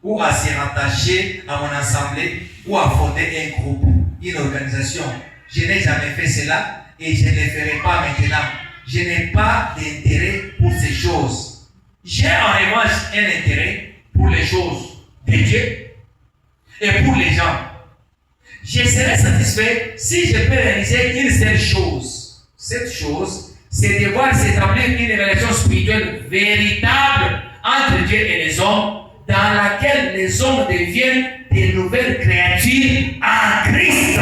ou à se rattacher à mon assemblée ou à fonder un groupe, une organisation. Je n'ai jamais fait cela et je ne le ferai pas maintenant. Je n'ai pas d'intérêt pour ces choses. J'ai en revanche un intérêt pour les choses de Dieu et pour les gens. Je serai satisfait si je peux réaliser une seule chose. Cette chose, c'est de voir s'établir une relation spirituelle véritable entre Dieu et les hommes, dans laquelle les hommes deviennent de nouvelles créatures en Christ,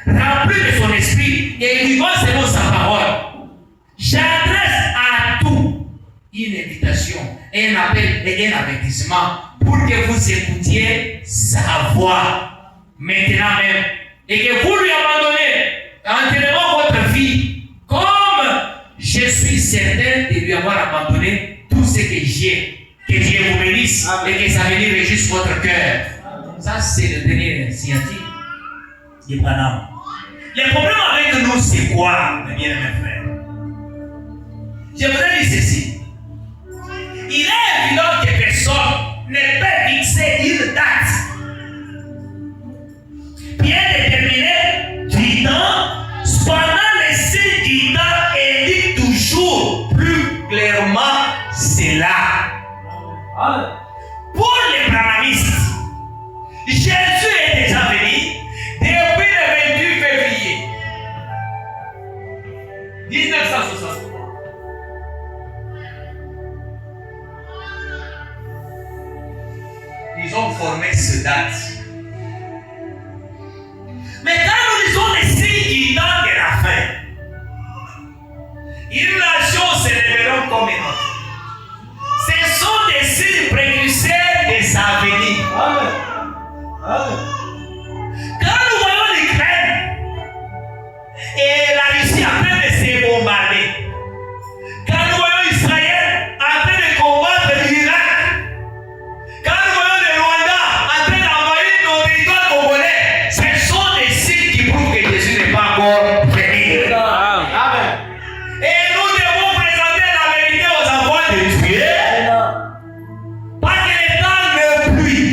remplis de son esprit et vivant selon sa parole. J'adresse à tout une invitation, un appel et un avertissement pour que vous écoutiez sa voix maintenant même et que vous lui abandonnez entièrement votre vie, comme je suis certain de lui avoir abandonné tout ce que j'ai. Que Dieu vous bénisse et que ça bénisse juste votre cœur. Ça, c'est le dernier scientifique d'Abraham. Le problème avec nous, c'est quoi, mes bien-aimés frères? Je voudrais dire ceci. Il est évident que personne ne peut fixer une date bien déterminée du temps. Cependant, le signe du temps indique toujours plus clairement cela. Pour les branhamistes, Jésus est déjà venu depuis le 28 février 1963. Ils ont formé ce date. Mais quand nous lisons les signes du temps de la fin, une nation se révélera comme une autre. Ce sont des signes précurseurs de sa venue. Amen. Amen. Quand nous voyons l'Ukraine et la Russie en train de se bombarder, quand nous voyons Israël en train de combattre l'Irak, quand nous voyons le Rwanda en train d'envahir nos territoires congolais, ce sont des signes qui prouvent que Jésus n'est pas encore venu. Amen. Et nous devons présenter la vérité aux enfants de Dieu. Parce que le temps ne pluie.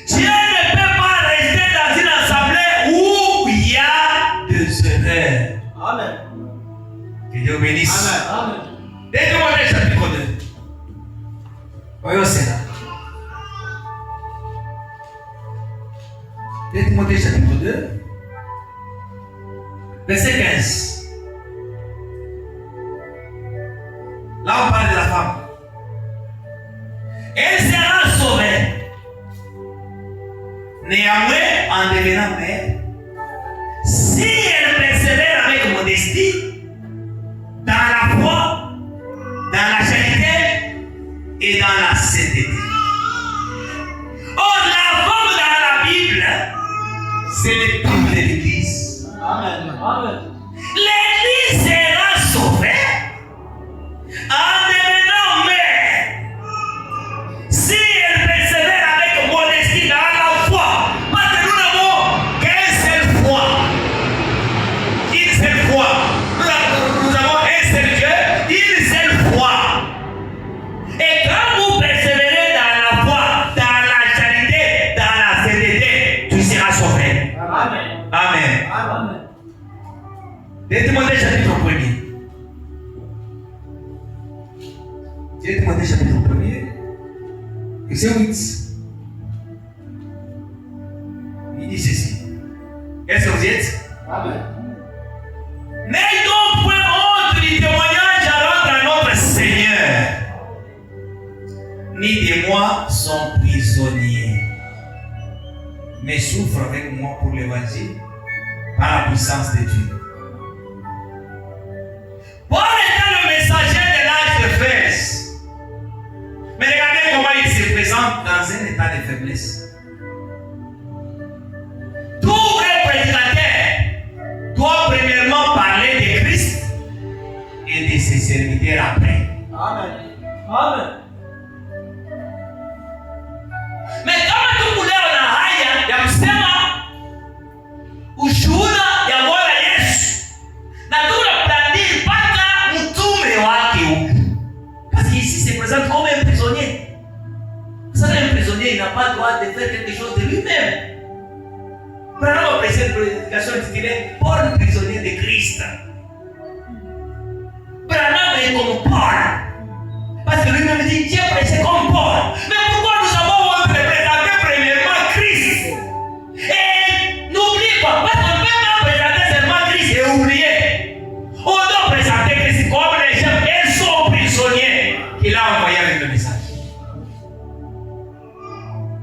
Dieu ne peut pas rester dans une assemblée où il y a des erreurs. Amen. Que Dieu bénisse. Amen. Dès Timothée chapitre 2. Voyons cela. Dès Timothée chapitre 2. Verset 15. Là on parle de la femme. Elle sera sauvée. Néanmoins, en devenant mère, si elle persévère avec modestie, dans la foi, dans la charité et dans la sainteté. Or, la femme dans la Bible, c'est le type de l'Église. Amen. Amen. L'Église sera sauvée en devenant mère. Si elle persévère avec modestie dans la foi, parce que nous n'avons qu'une seule foi. Une seule foi. Nous avons un seul Dieu, une seule foi. Et quand vous persévérez dans la foi, dans la charité, dans la sainteté, tu seras sauvé. Amen. Amen. Amen. 2 Timothée chapitre 1er. 2 Timothée chapitre 1er. Verset 8. Il dit ceci. Est-ce que vous y êtes? Amen. N'ayez donc point honte du témoignage à rendre à notre Seigneur, ni de moi son prisonnier, mais souffre avec moi pour l'évangile par la puissance de Dieu. Paul était le messager de l'âge de Éphèse. Mais regardez comment il se présente dans un état de faiblesse. Tout vrai prédicateur doit premièrement parler de Christ et de ses serviteurs après. Amen. Amen. Mais kama tuku leo na haya ya kusema ushuhuda ya Bwana Yesu na tunaplandir mpaka mtume wake huku. Parce qu'ici c'est présent comme un prisonnier. Ça, un prisonnier, il n'a pas le droit de faire quelque chose de lui-même. Prenons la précédente prédication intitulée Paul, prisonnier de Christ. Branham est comme Paul. Parce que lui-même dit Dieu prêchait comme Paul. Mais pourquoi nous avons représenté premièrement Christ? Et n'oublie pas, parce qu'on ne peut pas présenter seulement Christ et oublier. On doit présenter Christ comme les gens et son prisonnier qu'il a envoyé avec le message.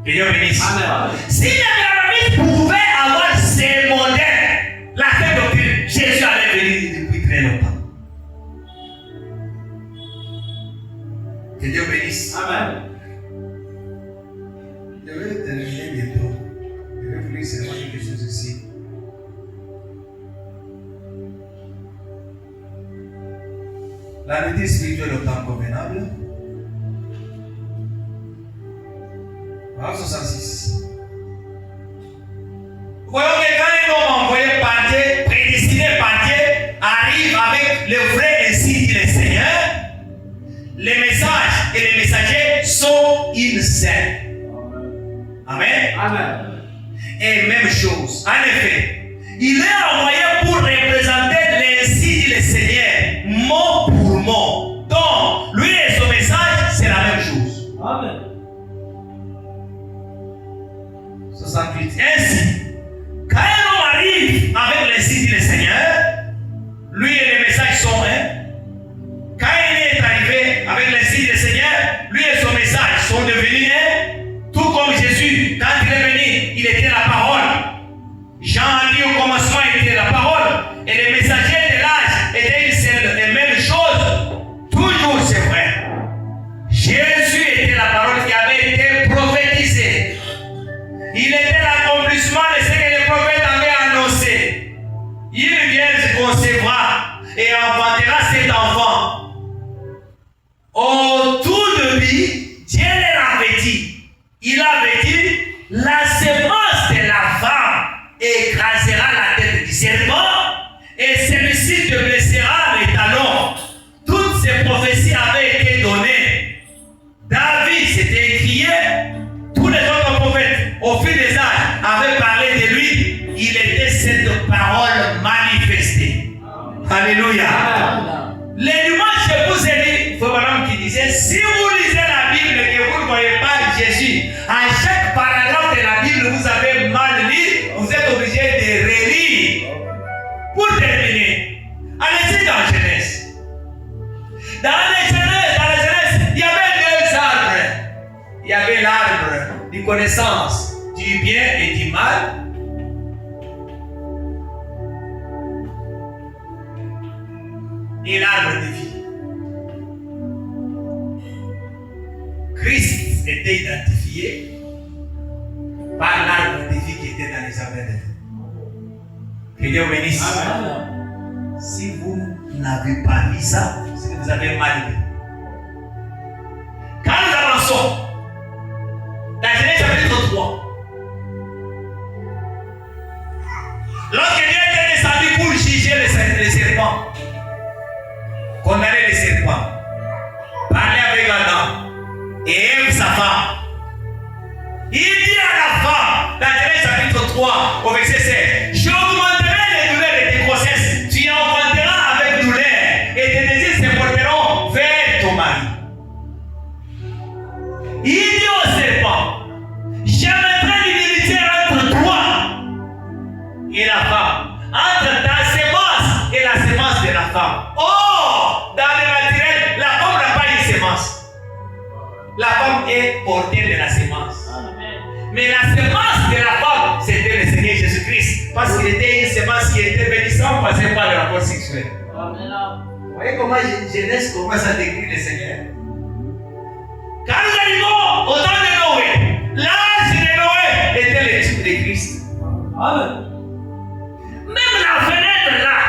Que Dieu bénisse. Amen. Si les brahmanistes pouvaient avoir ces modèles, la tête doctrine, Jésus allait venir depuis très longtemps. Que Dieu bénisse. Amen. Je vais terminer bientôt. Je vais vous lire seulement quelque chose ici. La vérité spirituelle au temps convenable. Page 66. Voyons que quand un homme envoyé par Dieu, prédestiné par Dieu, arrive avec le vrai ainsi dit le Seigneur, les messages et les messagers sont une seule. Amen. Amen. Et même chose. En effet, il est envoyé pour représenter l'ainsi dit le Seigneur, mot pour mot. Donc, lui et son message, c'est la même chose. Amen. 68. Ainsi, quand un homme arrive avec l'ainsi dit le Seigneur, lui et les messages sont un. Quand il est arrivé avec l'ainsi dit le Seigneur, lui et son message sont devenus un. Tout comme Jésus, quand il est venu, il était la parole. Jean a dit au commencement, il était la parole. Et les messagers de l'âge étaient une seule et même chose. Toujours c'est vrai. Jésus était la parole qui avait été prophétisée. Il était l'accomplissement de ce que les prophètes avaient annoncé. Il vient se concevra et enfantera cet enfant. Autour de lui, Dieu l'avait dit. Il avait dit, la semence de la femme écrasera la tête du serpent et celui-ci te blessera les talons. Toutes ces prophéties avaient été données. David s'était écrié, tous les autres prophètes, au fil des âges, avaient parlé de lui. Il était cette parole manifestée. Alléluia. Les dimanches, je vous ai dit, il faut madame qui disait, si vous lisez la Bible et que vous ne voyez pas Jésus, à chaque paragraphe de la Bible, vous avez mal lu, vous êtes obligé de relire. Pour terminer, allez-y dans Genèse. Dans la Genèse, il y avait deux arbres. Il y avait l'arbre de connaissance du bien et du mal. Et l'arbre de vie. Christ était identifié par l'arbre de vie qui était dans les arbres de vie. Que Dieu bénisse. Amen. Si vous n'avez pas lu ça, c'est que vous avez mal lu. Quand nous avançons dans Genèse chapitre 3, lorsque Dieu était descendu pour juger les serpents, condamner les serpents, parler avec Adam et Ève sa femme, il dit à la femme dans Genèse chapitre 3 au verset 7, je augmenterai et la femme. Entre ta sémence et la sémence de la femme. Oh, dans le naturel, la femme n'a pas une sémence. La femme est portée de la sémence. Mais la sémence de la femme, c'était le Seigneur Jésus-Christ. Parce qu'il était une sémence qui était venue sans passer par le rapport sexuel. Vous voyez comment Genèse commence à décrire le Seigneur. Quand nous arrivons au temps de Noé, l'âge de Noé était le type de Christ. Amen. Même la fenêtre là,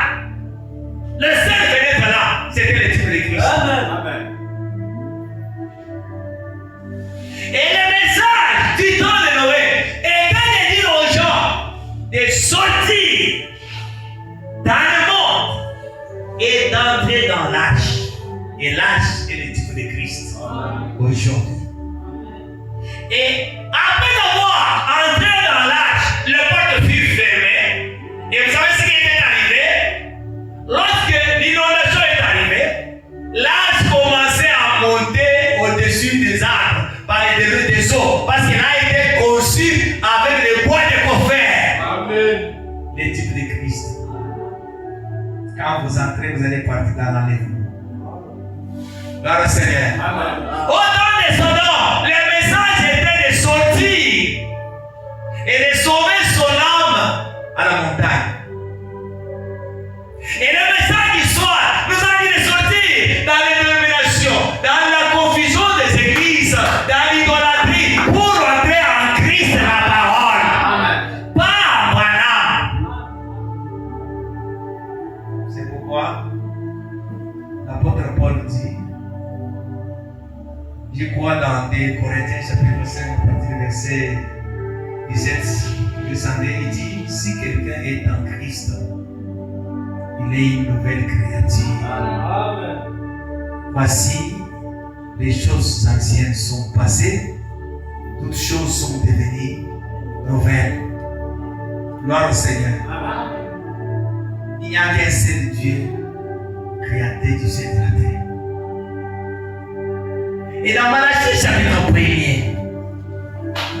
le seul fenêtre là, c'était le type de Christ. Amen. Et le message du temps de Noé était de dire aux gens de sortir dans le monde et d'entrer dans l'âge. Et l'âge est le type de Christ aujourd'hui. Et après avoir entré dans l'âge, le porte fut fermé. Et vous savez ce qui est arrivé? Lorsque l'inondation est arrivée, l'âge commençait à monter au-dessus des arbres, par les des eaux, parce qu'il a été conçu avec le bois de coffre. Amen. Le type de Christ. Quand vous entrez, vous allez partir dans l'enlèvement. Gloire au Seigneur. Amen. Au temps de Sodome, le message était de sortir et de sauver son âme à la montagne. Et le message du soir nous a dit de sortir dans les dénominations, dans la confusion des églises, dans l'idolâtrie, pour entrer en Christ la parole. Amen. Pas voilà. C'est pourquoi l'apôtre Paul dit, je crois dans 2 Corinthiens chapitre 5, à partir du verset 17, il dit, si quelqu'un est en Christ, il est une nouvelle créature. Amen. Voici, les choses anciennes sont passées, toutes choses sont devenues nouvelles. Gloire au Seigneur. Amen. Il n'y a qu'un seul Dieu, créateur du ciel et de la terre. Et dans Malachie chapitre 1,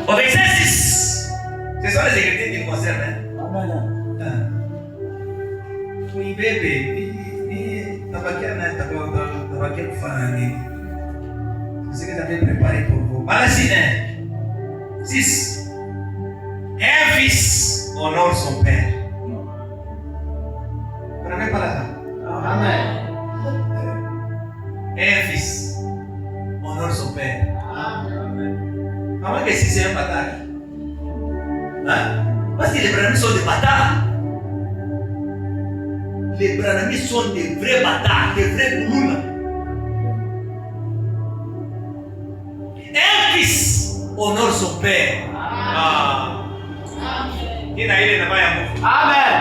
au verset 6, ce sont les Écritures qui nous concernent. Amen. Oui, bébé, c'est ce que j'avais préparé pour vous. Malachie 1, 6. Un fils honore son père. Vous n'avez pas là? Amen. Un fils honore son père. Amen. Comment que si c'est un bâtard? Hein? Parce que les Brahmis sont des bâtards. Les Brahmis sont des vrais bâtards, des vrais bouloulas. Un fils honore son père. Ah. Il n'a pas d'amour. Amen.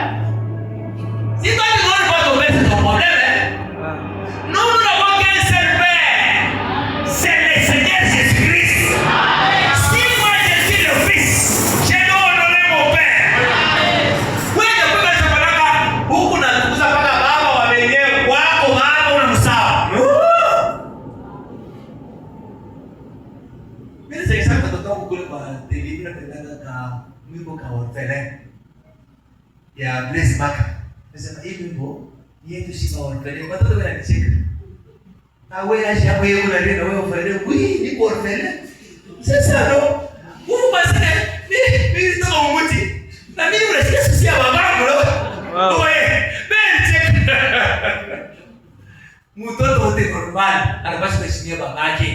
Si toi tu n'honores pas ton père, c'est ton problème. Hein? Nous n'avons qu'un seul père. C'est le Seigneur Jésus-Christ. Si moi je suis le fils, je dois honorer mon père. Oui, je peux mettre mon là. Beaucoup n'a pas la barbe, on va venir voir comment on nous ça. Mais c'est ça que tu as beaucoup de livres de orphelin. Il y a Blaise Maka. Il est beau. Il est aussi orphelin. Quand tu vas dire ah oui, j'ai envoyé vous l'avez orphelin. Oui, il est orphelin. C'est ça, non? Vous pensez que mais c'est un mouti. La mine vous laissez souci à ma barbe, oui, mais c'est mouton doté normal. Alors parce que je suis babaki.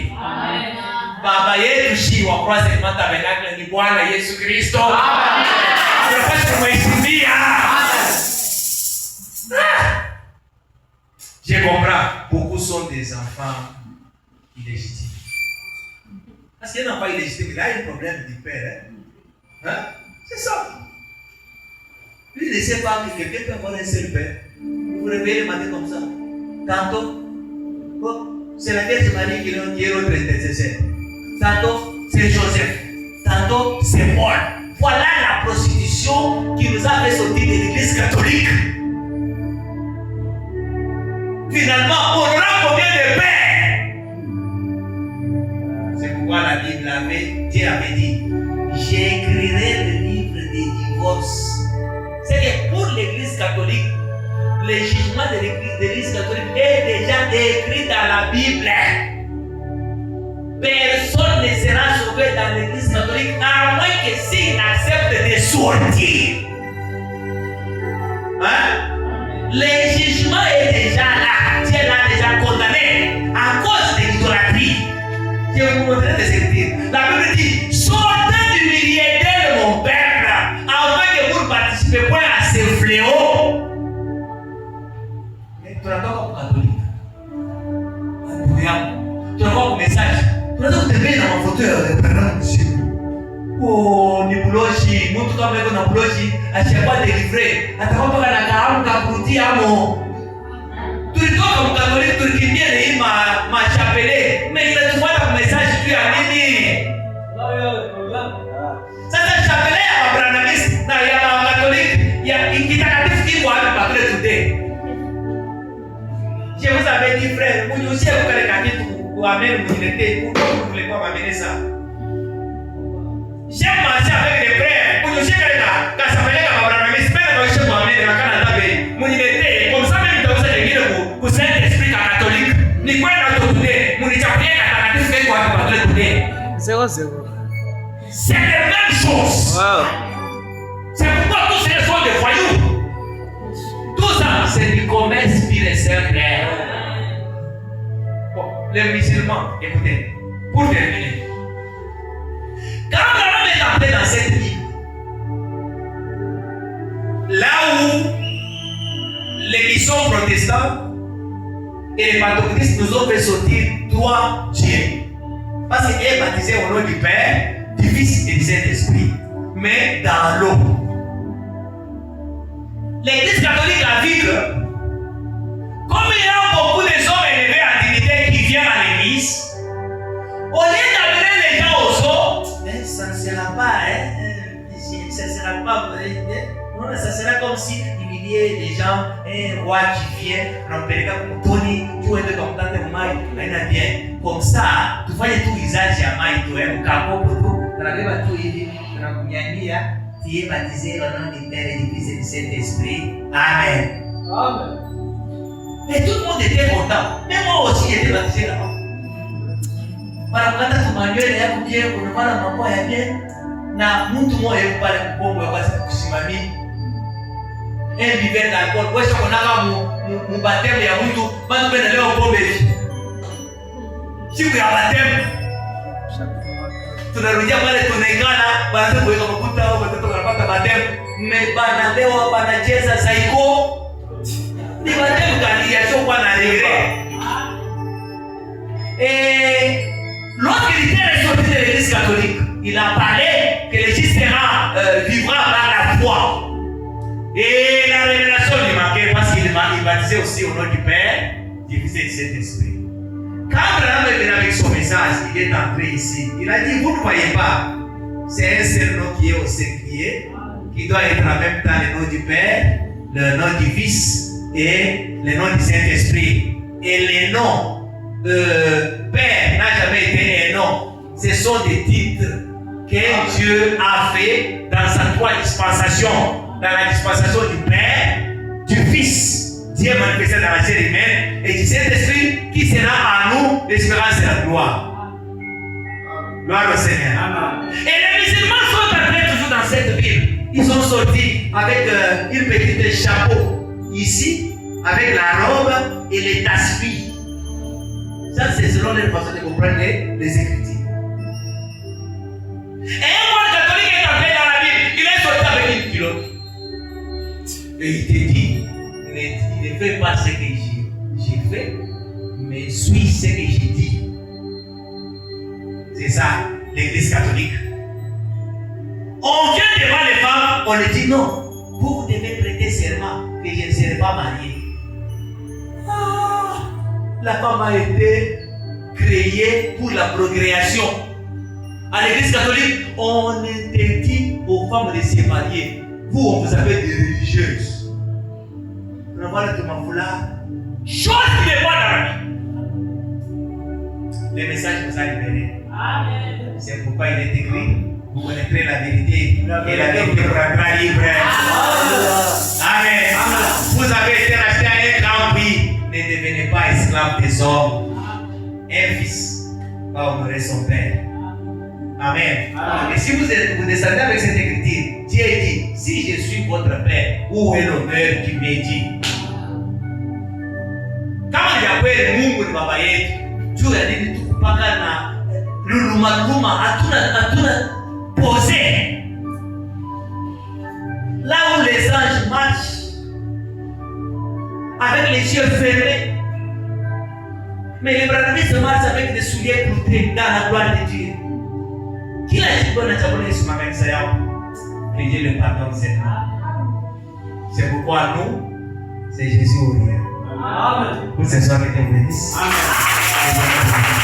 Baba yetu shi wa kwanza ni tabernacle ni Bwana Yesu Kristo. Amen. Tunapaswa kumheshimia. Je comprends. Beaucoup sont des enfants illégitimes. Parce qu'un enfant illégitime, il a un problème du père. Hein? C'est ça. Lui, il ne sait pas que quelqu'un peut avoir un seul père. Vous vous réveillez le matin comme ça. Tantôt, c'est la Vierge Marie qui est notre intercesseur. Tantôt, c'est Joseph. Tantôt, c'est Paul. Voilà la prostitution qui nous a fait sortir de l'église catholique. Finalement, on aura combien de pères? C'est pourquoi la Bible Dieu avait dit, j'écrirai le livre des divorces. C'est que catholique, le jugement de l'Église catholique est déjà écrit dans la Bible. Personne ne sera sauvé dans l'Église catholique à moins que s'il accepte de sortir. Hein? Le jugement est déjà là. Dieu l'a déjà condamné à cause de l'idolâtrie. Je vais vous montrer des écritures. La Bible dit, sortez du milieu de mon peuple, afin que vous ne participez point à ces fléaux. Mais tu n'as pas comme catholique. Tu n'as pas comme message. Tu n'as pas comme te dans mon fauteuil. Oh, ni buloji, mtu kama yuko na buloji, ashakuwa delivery. Atakwambia kana kaamu kaburuti amo. Tulitoka mkatoliki tulikimbia ni machapele. Mmeitufuata kwa message tu ya nini? Sasa chapele ya Abrahamist na ya Katoliki ya kitakatifu kiko wapi bakule today? Je vous avais dit frère, mnyusie kukale kakitu kuameni mjilete, kuko kulikuwa mamenesa. J'aime marcher avec les frères. Pour nous dire que ça fait que Abraham espère que je vais amener dans Canada. Mon idée, comme ça même dans cette église pour Saint-Esprit catholique. Ni quoi dans tout today? Mon idée à la fait quoi pour le today? 0-0. C'est la même chose. Wow. C'est pourquoi tous ces sont des voyous. Tout ça, c'est du commerce pire et simple. Bon, les musulmans, écoutez, pour terminer. Quand l'homme est entré dans cette Bible, là où les missions protestantes et les pentecôtistes nous ont fait sortir trois dieux. Parce qu'il est baptisé au nom du Père, du Fils et du Saint-Esprit. Mais dans l'eau. L'Église catholique a vu que, comme il y a beaucoup de hommes élevés en dignité qui viennent à l'Église, au lieu d'amener les gens aux eaux, ça ne sera pas, ça ne sera pas, non, ça sera comme si humilier les gens, un roi qui vient, rampeleka comme Tony, tu es de comme tant de maïs, bien. Comme ça, tu fais tout usage à maïs, tu es un capot pour tout, tu as vu tout, tu as vu, tu es baptisé au nom du Père et du Fils et du Saint-Esprit. Amen. Amen. Et tout le monde était content. Même moi aussi, j'étais baptisé là-bas. Wanapata tumanywele yako je, unafanya mambo ya je na mtu mmoja yuko pale Kongo basi kusimamia. Vivre d'alcool, wewe unaona mubatemo ya mtu, bado penda leo pombe hivi. Siku ya batemo. Tunarudia pale tunaingana, baada kuweka mafuta au watoto wanapata batemo, mmebana leo wanacheza saiko. Ni batemo gani ya sio kwa na regret. Lorsqu'il était ressorti de l'Église catholique, il a parlé que le juste vivra par la foi. Et la révélation lui manquait parce qu'il baptisait aussi au nom du Père, du Fils et du Saint-Esprit. Quand Abraham est venu avec son message, il est entré ici. Il a dit, vous ne croyez pas, c'est un seul nom qui est au singulier, qui doit être en même temps le nom du Père, le nom du Fils et le nom du Saint-Esprit. Et les noms Père n'a jamais été un nom. Ce sont des titres que Dieu a fait dans sa trois dispensations. Dans la dispensation du Père, du Fils, Dieu manifesté dans la chair humaine, et du Saint-Esprit qui sera en nous l'espérance et la gloire. Gloire au Seigneur. Amen. Et les musulmans sont entrés toujours dans cette Bible. Ils sont sortis avec une petite chapeau ici, avec la robe et les tasbih. Ça, c'est selon les façons de comprendre les Écritures. Et un moine catholique est entré dans la Bible. Il est sorti avec une culotte. Et il te dit, ne fais pas ce que j'ai fait, mais suis ce que j'ai dit. C'est ça, l'Église catholique. On vient devant les femmes, on leur dit non, vous devez prêter serment que je ne serai pas marié. La femme a été créée pour la procréation. À l'Église catholique, on interdit aux femmes de se marier. Vous, on vous appelle des religieuses. Vous n'avez pas de mafoula. Chose qui n'est pas dans la vie. Le message vous a libéré. Amen. C'est pourquoi il est écrit. Vous connaîtrez la vérité. Et la vérité vous rendra libre. Amen. Amen. est son Père. Amen. Amen. Et si vous descendez avec cette écriture, Dieu dit, si je suis votre Père, où est l'honneur qui m'est dit? Kama ni ya kweli Mungu ni baba yetu, juu ya nini tukupaka na luluma hatuna posé. Là où les anges marchent avec les yeux fermés, mais les branamis marchent avec des souliers courtés dans la gloire de Dieu. Kila jibu na chakula Yesu makanisa yao. Que Dieu le pardonne seulement. C'est pourquoi nous, c'est Jésus au lieu. Amen. Pour ce soir, que Dieu vous bénisse. Amen.